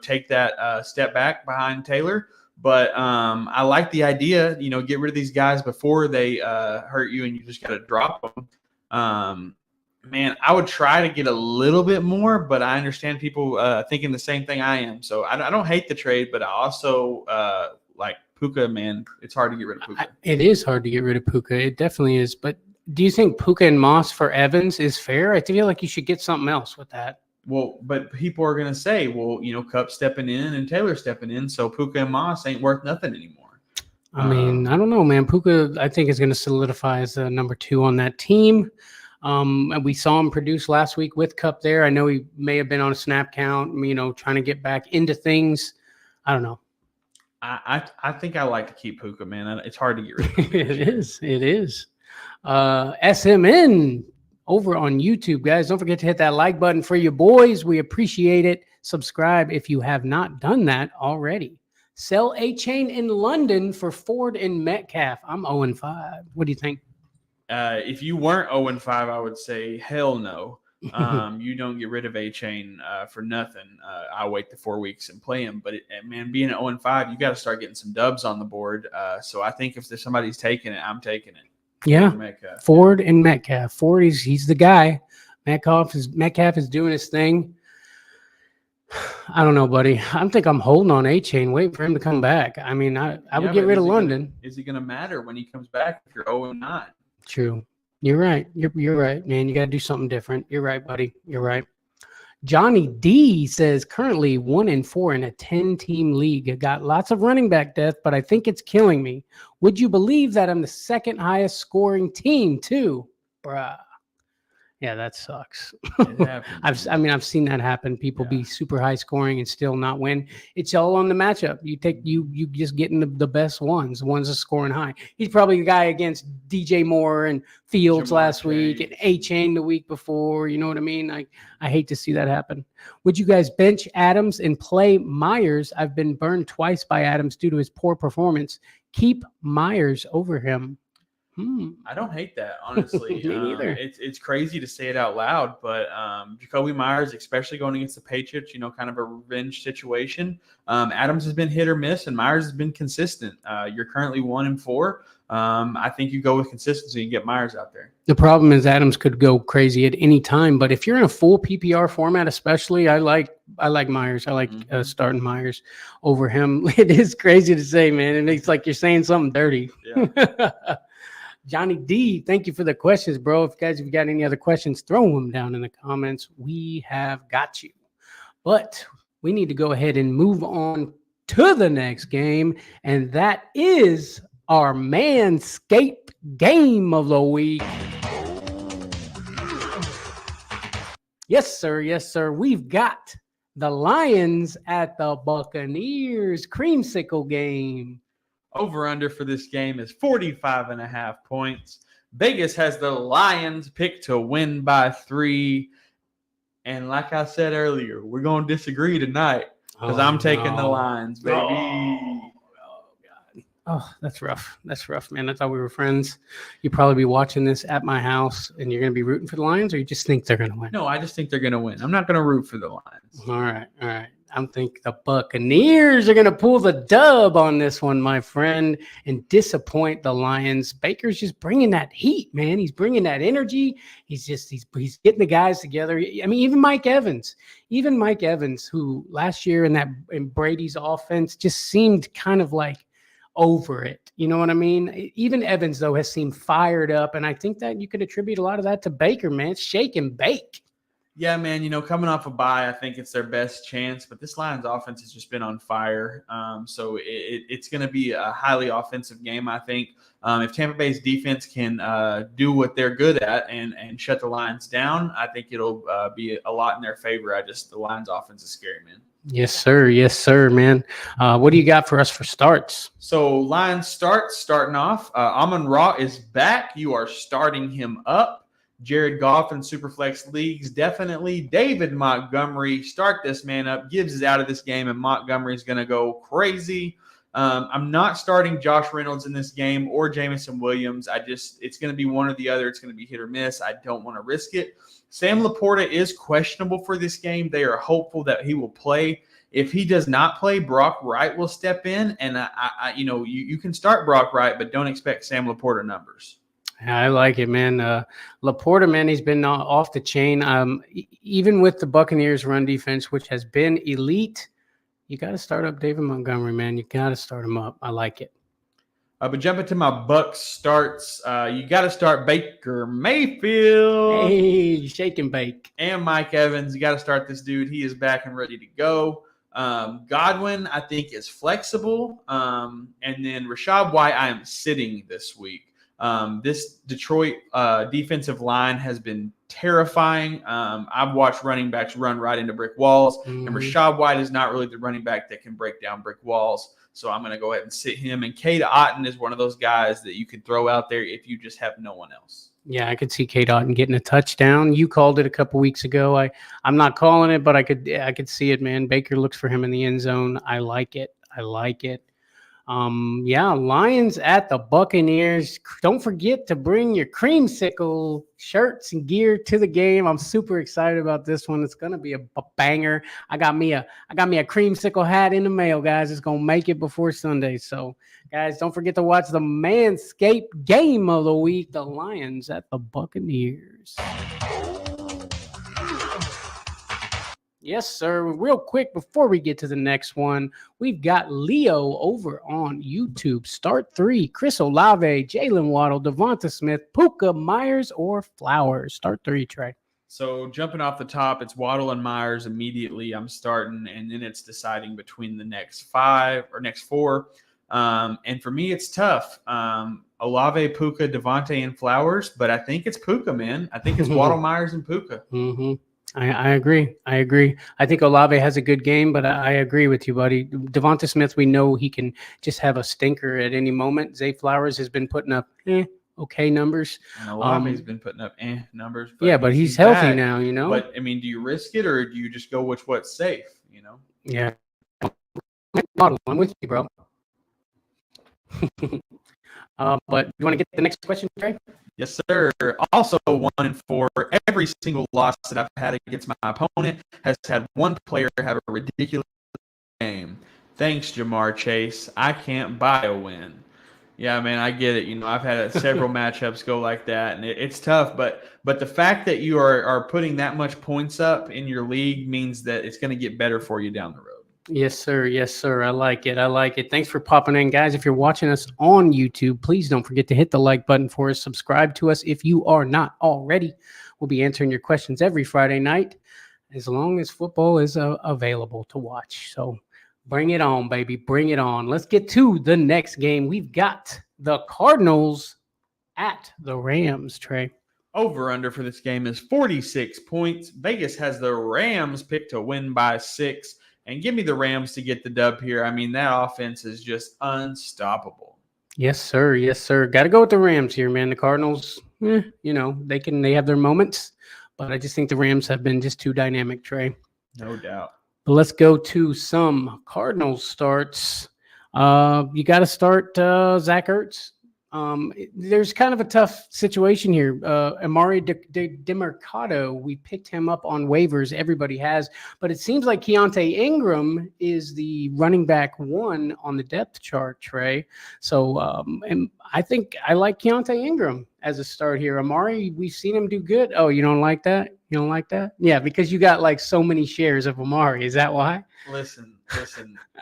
take that step back behind Taylor. But I like the idea, get rid of these guys before they hurt you and you just got to drop them. Man, I would try to get a little bit more, but I understand people thinking the same thing I am. So I don't hate the trade, but I also Puka, man, it's hard to get rid of Puka. It is hard to get rid of Puka. It definitely is. But do you think Puka and Moss for Evans is fair? I feel like you should get something else with that. Well, but people are going to say, well, Cup stepping in and Taylor stepping in, so Puka and Moss ain't worth nothing anymore. I mean, I don't know, man. Puka, I think, is going to solidify as number 2 on that team. And we saw him produce last week with Cup there. I know he may have been on a snap count, trying to get back into things. I don't know. I think I like to keep Puka, man. It's hard to get rid of Puka. It is. SMN over on YouTube, guys. Don't forget to hit that like button for your boys. We appreciate it. Subscribe if you have not done that already. Sell A-Chain in London for Ford and Metcalf. I'm 0-5. What do you think? If you weren't 0-5, I would say hell no. You don't get rid of A-Chain for nothing. I wait the 4 weeks and play him. But man, being at 0-5, you got to start getting some dubs on the board. So I think if there's somebody's taking it, I'm taking it. Yeah, Ford and Metcalf. Ford, he's the guy. Metcalf is doing his thing. I don't know, buddy. I think I'm holding on A-Chain, waiting for him to come back. I mean, I would get rid of London. Is it going to matter when he comes back if you're 0-9? True. You're right. You're right, man. You got to do something different. You're right, buddy. You're right. Johnny D says currently 1-4 in a 10-team league. I got lots of running back depth, but I think it's killing me. Would you believe that I'm the second highest scoring team too? Bruh. Yeah, that sucks. I've seen that happen. People be super high scoring and still not win. It's all on the matchup. You just getting the best ones that scoring high. He's probably the guy against DJ Moore and Fields last week and A-Chain the week before. You know what I mean? I hate to see that happen. Would you guys bench Adams and play Myers? I've been burned twice by Adams due to his poor performance. Keep Myers over him. I don't hate that, honestly. Me neither. It's crazy to say it out loud, but Jacoby Myers, especially going against the Patriots, kind of a revenge situation. Adams has been hit or miss, and Myers has been consistent. You're currently 1-4. I think you go with consistency and get Myers out there. The problem is Adams could go crazy at any time, but if you're in a full PPR format, especially, I like Myers. I like starting Myers over him. It is crazy to say, man. It makes like you're saying something dirty. Yeah. Johnny D, thank you for the questions, bro. If you got any other questions, throw them down in the comments. We have got you. But we need to go ahead and move on to the next game, and that is our Manscaped game of the week. Yes, sir. Yes, sir. We've got the Lions at the Buccaneers creamsicle game. Over-under for this game is 45.5 points. Vegas has the Lions picked to win by 3. And like I said earlier, we're going to disagree tonight because I'm taking the Lions, baby. Oh, God. Oh, that's rough. That's rough, man. I thought we were friends. You'd probably be watching this at my house, and you're going to be rooting for the Lions, or you just think they're going to win? No, I just think they're going to win. I'm not going to root for the Lions. All right. I think the Buccaneers are going to pull the dub on this one, my friend, and disappoint the Lions. Baker's just bringing that heat, man. He's bringing that energy. He's getting the guys together. I mean, even Mike Evans, who last year in Brady's offense just seemed kind of like over it. You know what I mean? Even Evans, though, has seemed fired up, and I think that you could attribute a lot of that to Baker, man. It's shake and bake. Yeah, man, coming off a bye, I think it's their best chance, but this Lions offense has just been on fire. So it's going to be a highly offensive game, I think. If Tampa Bay's defense can do what they're good at and shut the Lions down, I think it'll be a lot in their favor. The Lions offense is scary, man. Yes, sir. Yes, sir, man. What do you got for us for starts? So Lions starting off. Amon-Ra is back. You are starting him up. Jared Goff in Superflex leagues, definitely. David Montgomery, start this man up. Gibbs is out of this game, and Montgomery is going to go crazy. I'm not starting Josh Reynolds in this game or Jameson Williams. It's going to be one or the other. It's going to be hit or miss. I don't want to risk it. Sam Laporta is questionable for this game. They are hopeful that he will play. If he does not play, Brock Wright will step in, and you can start Brock Wright, but don't expect Sam Laporta numbers. I like it, man. Laporta, man, he's been off the chain. Even with the Buccaneers run defense, which has been elite, You got to start up David Montgomery, man. You got to start him up. I like it. But jumping to my Bucks starts, you got to start Baker Mayfield. Hey, shake and bake. And Mike Evans. You got to start this dude. He is back and ready to go. Godwin, I think, is flexible. And then Rashad White, I am sitting this week. This Detroit defensive line has been terrifying. I've watched running backs run right into brick walls, and Rashad White is not really the running back that can break down brick walls. So I'm going to go ahead and sit him. And Cade Otton is one of those guys that you could throw out there if you just have no one else. Yeah, I could see Cade Otton getting a touchdown. You called it a couple weeks ago. I'm not calling it, but I could see it, man. Baker looks for him in the end zone. I like it. Yeah, Lions at the Buccaneers. Don't forget to bring your creamsicle shirts and gear to the game. I'm super excited about this one. It's gonna be a banger. I got me a creamsicle hat in the mail, guys. It's gonna make it before Sunday. So, guys, don't forget to watch the Manscaped game of the week. The Lions at the Buccaneers. Yes, sir. Real quick, before we get to the next one, we've got Leo over on YouTube. Start 3, Chris Olave, Jalen Waddle, Devonta Smith, Puka, Myers, or Flowers. Start 3, Trey. So jumping off the top, it's Waddle and Myers immediately. I'm starting, and then it's deciding between the next 4. And for me, it's tough. Olave, Puka, Devonta, and Flowers, but I think it's Puka, man. I think it's Waddle, Myers, and Puka. I agree. I think Olave has a good game, but I agree with you, buddy. Devonta Smith, we know he can just have a stinker at any moment. Zay Flowers has been putting up okay numbers. And Olave's been putting up numbers. But he's healthy now, you know. But, I mean, do you risk it or do you just go with what's safe, you know? Yeah. I'm with you, bro. But you want to get the next question, Trey? Yes, sir. Also 1-4. Every single loss that I've had against my opponent has had one player have a ridiculous game. Thanks, Jamar Chase. I can't buy a win. Yeah, man, I get it. You know, I've had several matchups go like that, and it's tough. But the fact that you are putting that much points up in your league means that it's going to get better for you down the road. Yes, sir. I like it. Thanks for popping in, guys. If you're watching us on YouTube, please don't forget to hit the like button for us. Subscribe to us if you are not already. We'll be answering your questions every Friday night as long as football is available to watch. So bring it on, baby. Bring it on. Let's get to the next game. We've got the Cardinals at the Rams, Trey. Over-under for this game is 46 points. Vegas has the Rams picked to win by 6. And give me the Rams to get the dub here. I mean, that offense is just unstoppable. Yes, sir. Got to go with the Rams here, man. The Cardinals, you know, they have their moments, but I just think the Rams have been just too dynamic, Trey. No doubt. But let's go to some Cardinals starts. You got to start Zach Ertz. There's kind of a tough situation here. Amari DeMercado, we picked him up on waivers. Everybody has, but it seems like Keontae Ingram is the running back 1 on the depth chart, Trey. So, and I think I like Keontae Ingram as a start here. Amari, we've seen him do good. Oh, you don't like that? You don't like that? Yeah, because you got like so many shares of Amari. Is that why? Listen.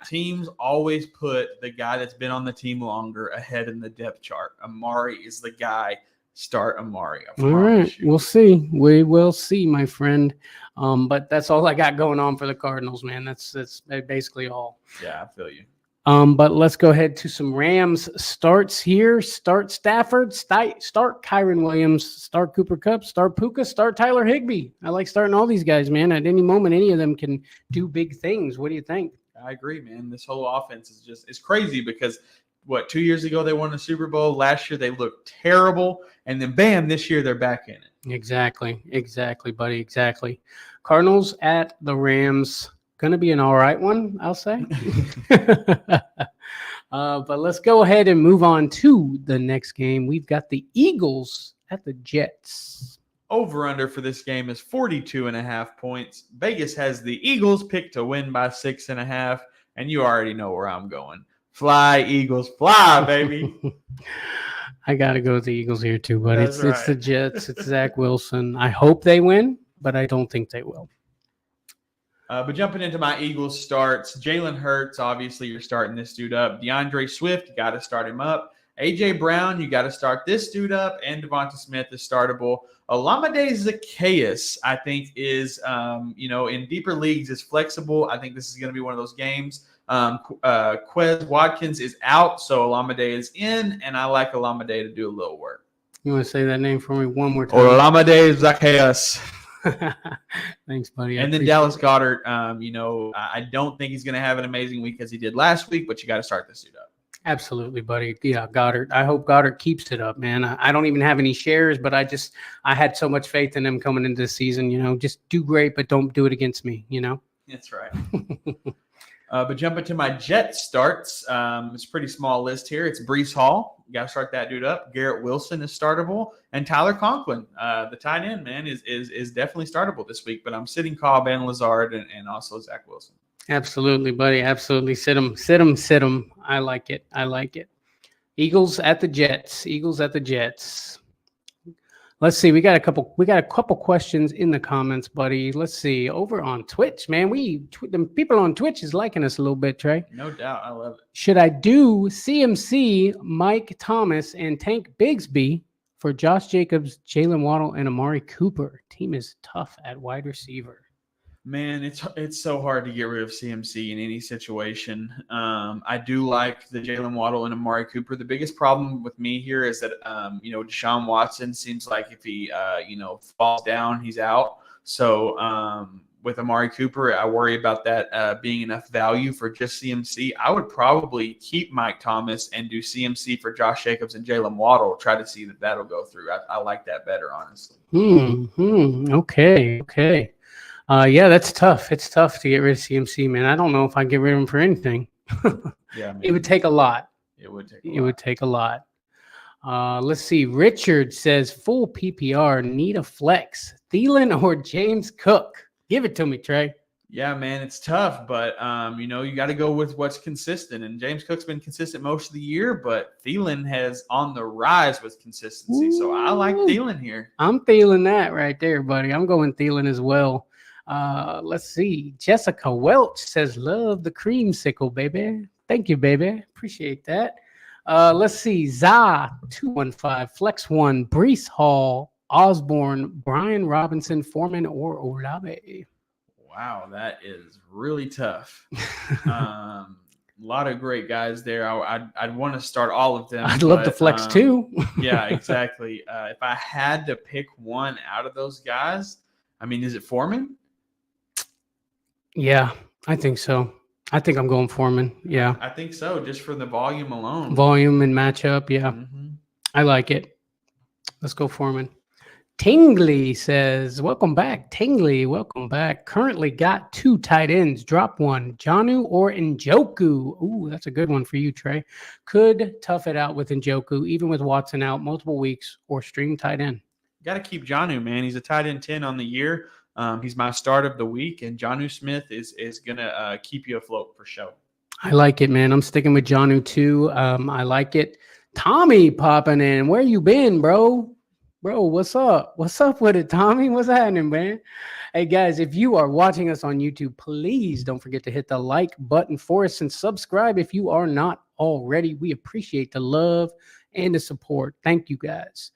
Teams always put the guy that's been on the team longer ahead in the depth chart. Amari is the guy. Start Amari. All right. We'll see. We will see, my friend. But that's all I got going on for the Cardinals, man. That's basically all. Yeah, I feel you. But let's go ahead to some Rams starts here. Start Stafford, start Kyron Williams, start Cooper Kupp, start Puka, start Tyler Higbee. I like starting all these guys, man. At any moment, any of them can do big things. What do you think? I agree, man. This whole offense is it's crazy because 2 years ago they won the Super Bowl. Last year they looked terrible, and then bam, this year they're back in it. Exactly, buddy. Exactly. Cardinals at the Rams. Going to be an all right one, I'll say. But let's go ahead and move on to the next game. We've got the Eagles at the Jets. Over-under for this game is 42.5 points. Vegas has the Eagles picked to win by 6.5, and you already know where I'm going. Fly, Eagles, fly, baby. I got to go with the Eagles here too, but That's right. It's the Jets. It's Zach Wilson. I hope they win, but I don't think they will. But jumping into my Eagles starts, Jalen Hurts, obviously you're starting this dude up. DeAndre Swift, you got to start him up. A.J. Brown, you got to start this dude up. And Devonta Smith is startable. Olamide Zaccheaus, I think, is, in deeper leagues is flexible. I think this is going to be one of those games. Quez Watkins is out, so Olamide is in, and I like Olamide to do a little work. You want to say that name for me one more time? Olamide Zaccheaus. Thanks, buddy. And then Dallas Goedert, I don't think he's going to have an amazing week as he did last week, but you got to start this dude up. Absolutely, buddy. Yeah, Goddard. I hope Goddard keeps it up, man. I don't even have any shares, but I had so much faith in him coming into the season. Just do great, but don't do it against me. That's right. But jumping to my Jet starts, it's a pretty small list here. It's Breece Hall. You got to start that dude up. Garrett Wilson is startable. And Tyler Conklin, the tight end, man, is definitely startable this week. But I'm sitting Cobb and Lazard and also Zach Wilson. Absolutely, buddy. Absolutely. Sit him. I like it. Eagles at the Jets. Let's see. We got a couple questions in the comments, buddy. Let's see. Over on Twitch, man. The people on Twitch is liking us a little bit, Trey. No doubt. I love it. Should I do CMC, Mike Thomas, and Tank Bigsby for Josh Jacobs, Jalen Waddle, and Amari Cooper? Team is tough at wide receiver. Man, it's so hard to get rid of CMC in any situation. I do like the Jalen Waddle and Amari Cooper. The biggest problem with me here is that, Deshaun Watson seems like if he, falls down, he's out. So with Amari Cooper, I worry about that being enough value for just CMC. I would probably keep Mike Thomas and do CMC for Josh Jacobs and Jalen Waddle. Try to see that'll go through. I like that better, honestly. Okay. Yeah, that's tough. It's tough to get rid of CMC, man. I don't know if I get rid of him for anything. Yeah, it would take a lot. It would take a lot. Let's see. Richard says full PPR, need a flex. Thielen or James Cook? Give it to me, Trey. Yeah, man, it's tough, but you got to go with what's consistent. And James Cook's been consistent most of the year, but Thielen has on the rise with consistency. Ooh. So I like Thielen here. I'm feeling that right there, buddy. I'm going Thielen as well. Let's see. Jessica Welch says, love the creamsicle, baby. Thank you, baby. Appreciate that. Let's see. Za215, Flex One, Breece Hall, Osborne, Brian Robinson, Foreman, or Olave. Wow, that is really tough. A lot of great guys there. I'd want to start all of them. I'd love to flex too. Yeah, exactly. If I had to pick one out of those guys, is it Foreman? Yeah, I think so. I think I'm going Foreman. Yeah. I think so, just for the volume alone. Volume and matchup, yeah. Mm-hmm. I like it. Let's go Foreman. Tingley says, welcome back. Tingley, welcome back. Currently got 2 tight ends. Drop one. Jonnu or Njoku. Ooh, that's a good one for you, Trey. Could tough it out with Njoku, even with Watson out multiple weeks, or stream tight end. Got to keep Jonnu, man. He's a tight end 10 on the year. He's my start of the week, and Jonnu Smith is going to keep you afloat for sure. I like it, man. I'm sticking with Jonnu too. I like it. Tommy popping in. Where you been, bro? Bro, what's up? What's up with it, Tommy? What's happening, man? Hey, guys, if you are watching us on YouTube, please don't forget to hit the like button for us and subscribe if you are not already. We appreciate the love and the support. Thank you, guys.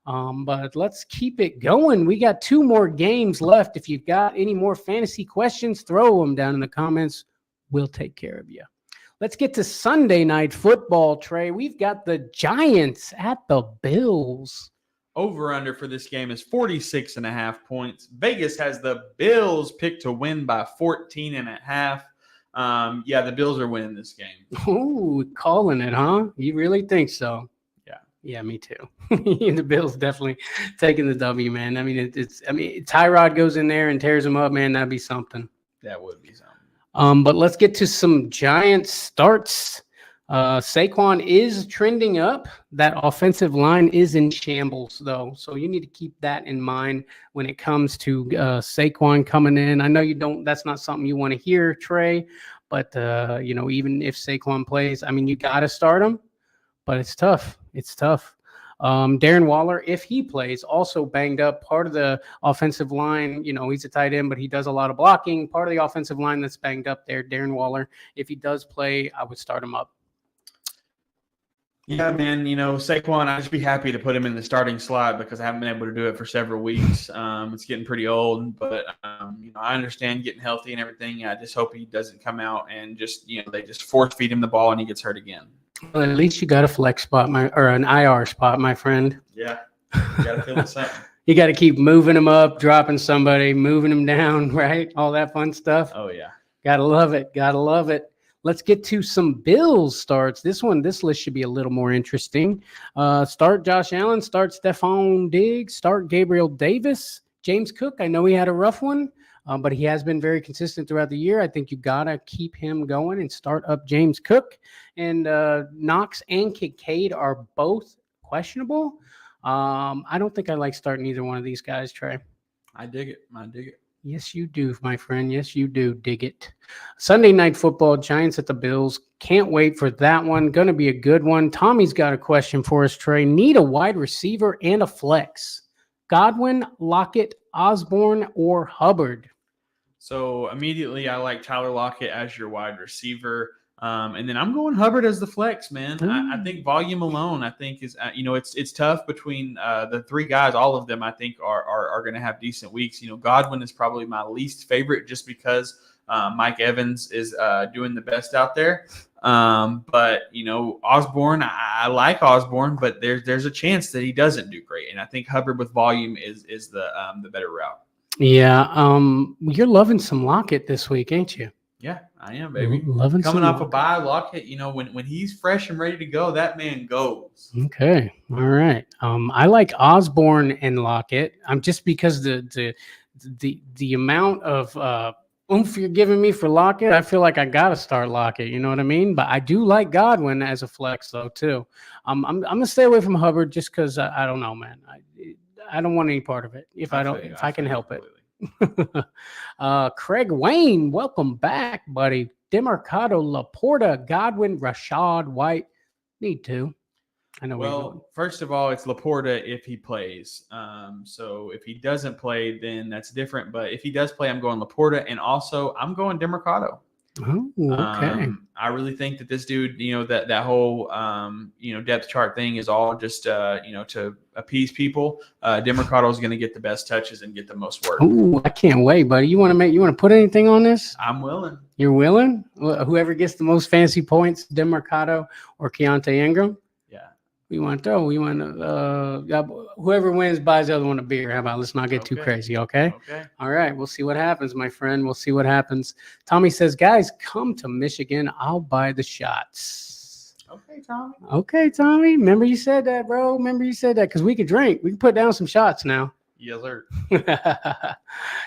But let's keep it going. We got 2 more games left. If you've got any more fantasy questions, throw them down in the comments. We'll take care of you. Let's get to Sunday night football, Trey. We've got the Giants at the Bills. Over-under for this game is 46.5 points. Vegas has the Bills picked to win by 14.5. Yeah, the Bills are winning this game. Ooh, calling it, huh? You really think so? Yeah, me too. The Bills definitely taking the W, man. Tyrod goes in there and tears them up, man. That'd be something. That would be something. But let's get to some Giants starts. Saquon is trending up. That offensive line is in shambles, though. So you need to keep that in mind when it comes to Saquon coming in. I know you don't. That's not something you want to hear, Trey. But even if Saquon plays, you got to start him. But it's tough. Darren Waller, if he plays, also banged up. Part of the offensive line, he's a tight end, but he does a lot of blocking. Part of the offensive line that's banged up there, Darren Waller. If he does play, I would start him up. Yeah, man, Saquon, I'd just be happy to put him in the starting slot because I haven't been able to do it for several weeks. It's getting pretty old, but, I understand getting healthy and everything. I just hope he doesn't come out and just, they just force feed him the ball and he gets hurt again. Well, at least you got a flex spot, or an IR spot, my friend. Yeah, you got to feel something. You got to keep moving them up, dropping somebody, moving them down, right? All that fun stuff. Oh, yeah. Gotta love it. Gotta love it. Let's get to some Bills starts. This list should be a little more interesting. Start Josh Allen, start Stephon Diggs, start Gabriel Davis. James Cook, I know he had a rough one, but he has been very consistent throughout the year. I think you got to keep him going and start up James Cook. And Knox and Kincaid are both questionable. I don't think I like starting either one of these guys, Trey. I dig it. Yes, you do, my friend. Yes, you do. Dig it. Sunday Night Football, Giants at the Bills. Can't wait for that one. Going to be a good one. Tommy's got a question for us, Trey. Need a wide receiver and a flex. Godwin, Lockett, Osborne, or Hubbard? So immediately I like Tyler Lockett as your wide receiver. And then I'm going Hubbard as the flex, man. I think volume alone, I think is, it's tough between the three guys. All of them, I think, are going to have decent weeks. Godwin is probably my least favorite just because Mike Evans is doing the best out there. But Osborne, I like Osborne, but there's a chance that he doesn't do great. And I think Hubbard with volume is the better route. Yeah. You're loving some Lockett this week, ain't you? Yeah, I am, baby. Loving coming off a bye, Lockett. When he's fresh and ready to go, that man goes. Okay, all right. I like Osborne and Lockett. Just because the amount of oomph you're giving me for Lockett, I feel like I gotta start Lockett. You know what I mean? But I do like Godwin as a flex though too. I'm gonna stay away from Hubbard just because I don't know, man. I don't want any part of it if I can help it. Craig Wayne, welcome back, buddy. Demercado, Laporta, Godwin, Rashad White. Need to. I know. Well, first of all, it's Laporta if he plays. So if he doesn't play, then that's different. But if he does play, I'm going Laporta, and also I'm going Demercado. Oh, okay. I really think that this dude, that whole depth chart thing is all just to appease people. Demercado is going to get the best touches and get the most work. Oh, I can't wait, buddy. You want to put anything on this? I'm willing. You're willing? Whoever gets the most fancy points, Demercado or Keontae Ingram? We want to throw. We want to. Whoever wins buys the other one a beer. How about? Let's not get too crazy, okay? Okay. All right. We'll see what happens, my friend. We'll see what happens. Tommy says, guys, come to Michigan. I'll buy the shots. Okay, Tommy. Okay, Tommy. Remember you said that, bro. Remember you said that because we could drink. We can put down some shots now. Yes, sir.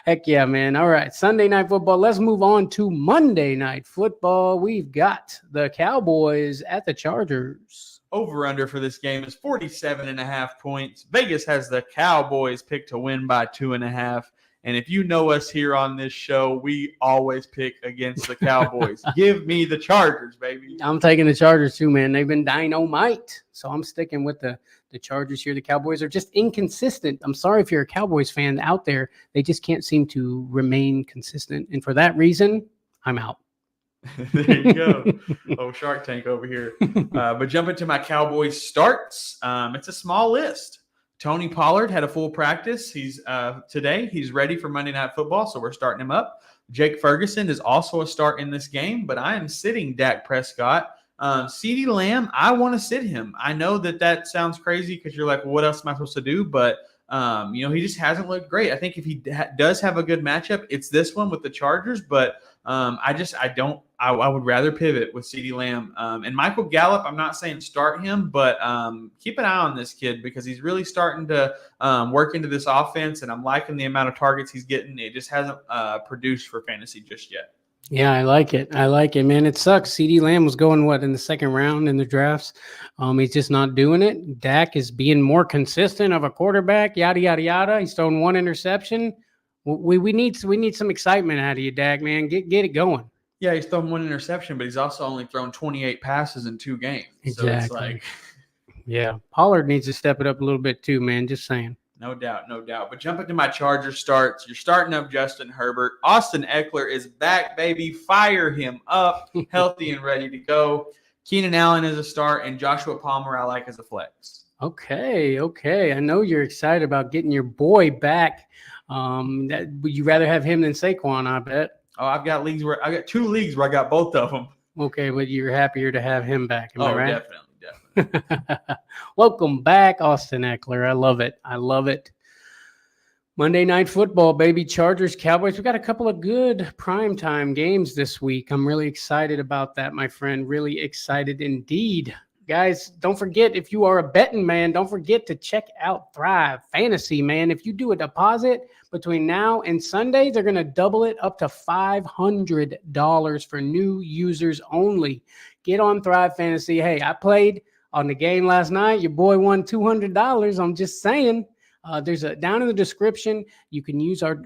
Heck yeah, man. All right. Sunday Night Football. Let's move on to Monday Night Football. We've got the Cowboys at the Chargers. Over-under for this game is 47.5 points. Vegas has the Cowboys picked to win by 2.5. And if you know us here on this show, we always pick against the Cowboys. Give me the Chargers, baby. I'm taking the Chargers too, man. They've been dynamite. So I'm sticking with the Chargers here. The Cowboys are just inconsistent. I'm sorry if you're a Cowboys fan out there. They just can't seem to remain consistent. And for that reason, I'm out. There you go. Oh, Shark Tank over here. But jumping to my Cowboys starts, it's a small list. Tony Pollard had a full practice. He's today. He's ready for Monday Night Football, so we're starting him up. Jake Ferguson is also a start in this game, but I am sitting Dak Prescott. CeeDee Lamb, I want to sit him. I know that sounds crazy because you're like, well, what else am I supposed to do? But he just hasn't looked great. I think if he does have a good matchup, it's this one with the Chargers. But I would rather pivot with CeeDee Lamb and Michael Gallup. I'm not saying start him, but keep an eye on this kid because he's really starting to work into this offense, and I'm liking the amount of targets he's getting. It just hasn't produced for fantasy just yet. Yeah, I like it. I like it, man. It sucks. CeeDee Lamb was going, in the second round in the drafts. He's just not doing it. Dak is being more consistent of a quarterback, yada, yada, yada. He's thrown one interception. We need some excitement out of you, Dak, man. Get it going. Yeah, he's thrown one interception, but he's also only thrown 28 passes in 2 games. Exactly. So it's like, Yeah. Pollard needs to step it up a little bit too, man. Just saying. No doubt, no doubt. But jumping to my Chargers starts, you're starting up Justin Herbert. Austin Eckler is back, baby. Fire him up, healthy and ready to go. Keenan Allen is a start, and Joshua Palmer I like as a flex. Okay. I know you're excited about getting your boy back. Would you rather have him than Saquon, I bet? Oh, I got 2 leagues where I got both of them. Okay, but you're happier to have him back. Am I right? Definitely. Welcome back, Austin Eckler. I love it. Monday Night Football, baby. Chargers, Cowboys. We got a couple of good primetime games this week. I'm really excited about that, my friend. Really excited indeed. Guys, don't forget, if you are a betting man, don't forget to check out Thrive Fantasy, man. If you do a deposit between now and Sunday, they're going to double it up to $500 for new users only. Get on Thrive Fantasy. Hey, I played on the game last night. Your boy won $200. I'm just saying. There's a down in the description. You can use our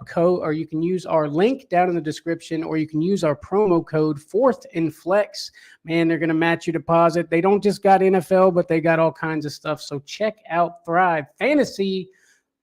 code, or you can use our link down in the description, or you can use our promo code 4th and Flex. Man, they're gonna match your deposit. They don't just got NFL, but they got all kinds of stuff. So check out Thrive Fantasy.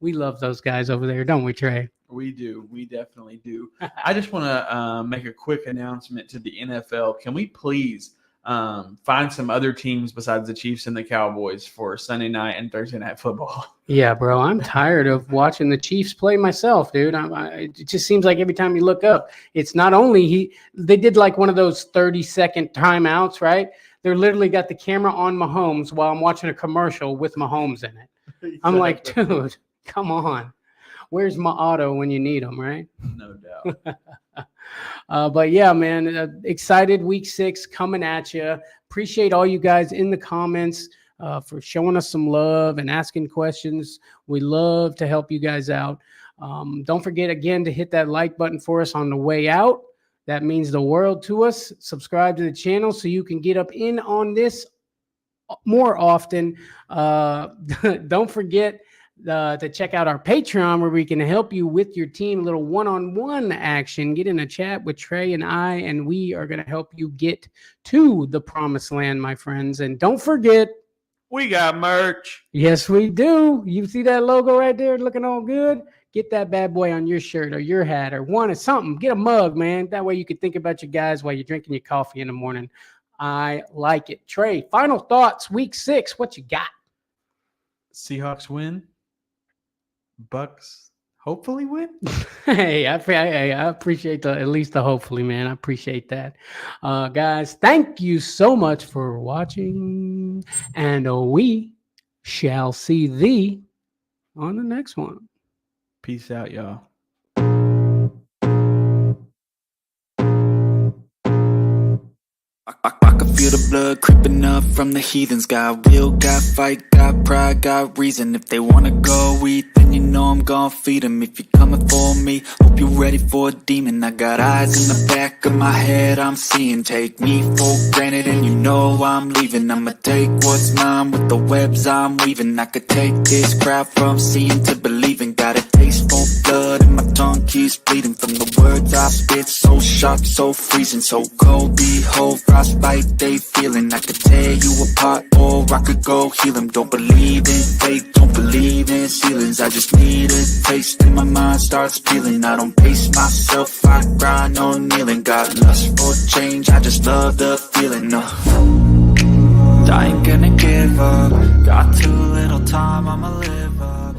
We love those guys over there, don't we, Trey? We do. We definitely do. I just want to make a quick announcement to the NFL. Can we please find some other teams besides the Chiefs and the Cowboys for Sunday night and Thursday night football? Yeah, bro. I'm tired of watching the Chiefs play myself, dude. It just seems like every time you look up, it's not only they did like one of those 30-second timeouts, right? They're literally got the camera on Mahomes while I'm watching a commercial with Mahomes in it. I'm like, dude, come on. Where's my auto when you need them, right? No doubt. But yeah, man, excited week 6 coming at you. Appreciate all you guys in the comments for showing us some love and asking questions. We love to help you guys out. Don't forget again to hit that like button for us on the way out. That means the world to us. Subscribe to the channel so you can get up in on this more often. Don't forget to check out our Patreon, where we can help you with your team, a little one-on-one action. Get in a chat with Trey and I, and we are going to help you get to the promised land, my friends. And don't forget, we got merch. Yes, we do. You see that logo right there looking all good? Get that bad boy on your shirt or your hat or one or something. Get a mug, man. That way you can think about your guys while you're drinking your coffee in the morning. I like it. Trey, final thoughts, week 6. What you got? Seahawks win. Bucks hopefully win. Hey, I appreciate at least the hopefully, man. I appreciate that. Guys, thank you so much for watching, and we shall see thee on the next one. Peace out, y'all. I can feel the blood creeping up from the heathens. Got will, got fight, got pride, got reason. If they wanna go eat, then you know I'm gon' feed them. If you're coming for me, hope you're ready for a demon. I got eyes in the back of my head, I'm seeing. Take me for granted and you know I'm leaving. I'ma take what's mine with the webs I'm weaving. I could take this crowd from seeing to believing. Got a taste for blood and my tongue keeps bleeding. From the words I spit, so sharp, so freezing. So cold, behold, frostbite they feeling. I could tear you apart or I could go heal them. Don't believe in fate, don't believe in ceilings. I just need a taste and my mind starts peeling. I don't pace myself, I grind on kneeling. Got lust for change, I just love the feeling. No, I ain't gonna give up. Got too little time, I'ma live up.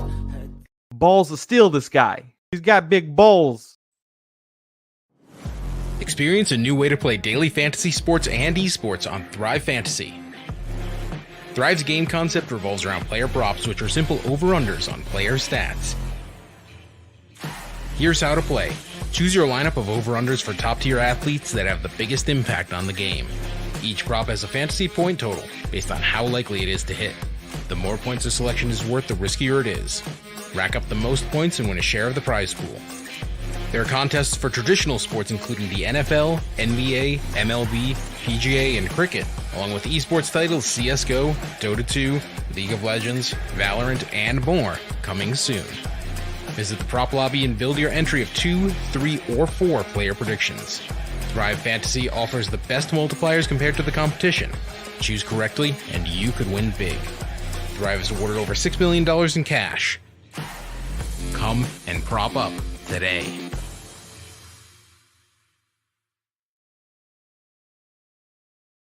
Balls to steal this guy. He's got big balls. Experience a new way to play daily fantasy sports and esports on Thrive Fantasy. Thrive's game concept revolves around player props, which are simple over-unders on player stats. Here's how to play. Choose your lineup of over-unders for top-tier athletes that have the biggest impact on the game. Each prop has a fantasy point total based on how likely it is to hit. The more points a selection is worth, the riskier it is. Rack up the most points and win a share of the prize pool. There are contests for traditional sports including the NFL, NBA, MLB, PGA, and cricket, along with esports titles CSGO, Dota 2, League of Legends, Valorant, and more, coming soon. Visit the prop lobby and build your entry of 2, 3, or 4 player predictions. Thrive Fantasy offers the best multipliers compared to the competition. Choose correctly, and you could win big. Thrive has awarded over $6 million in cash. Come and prop up today.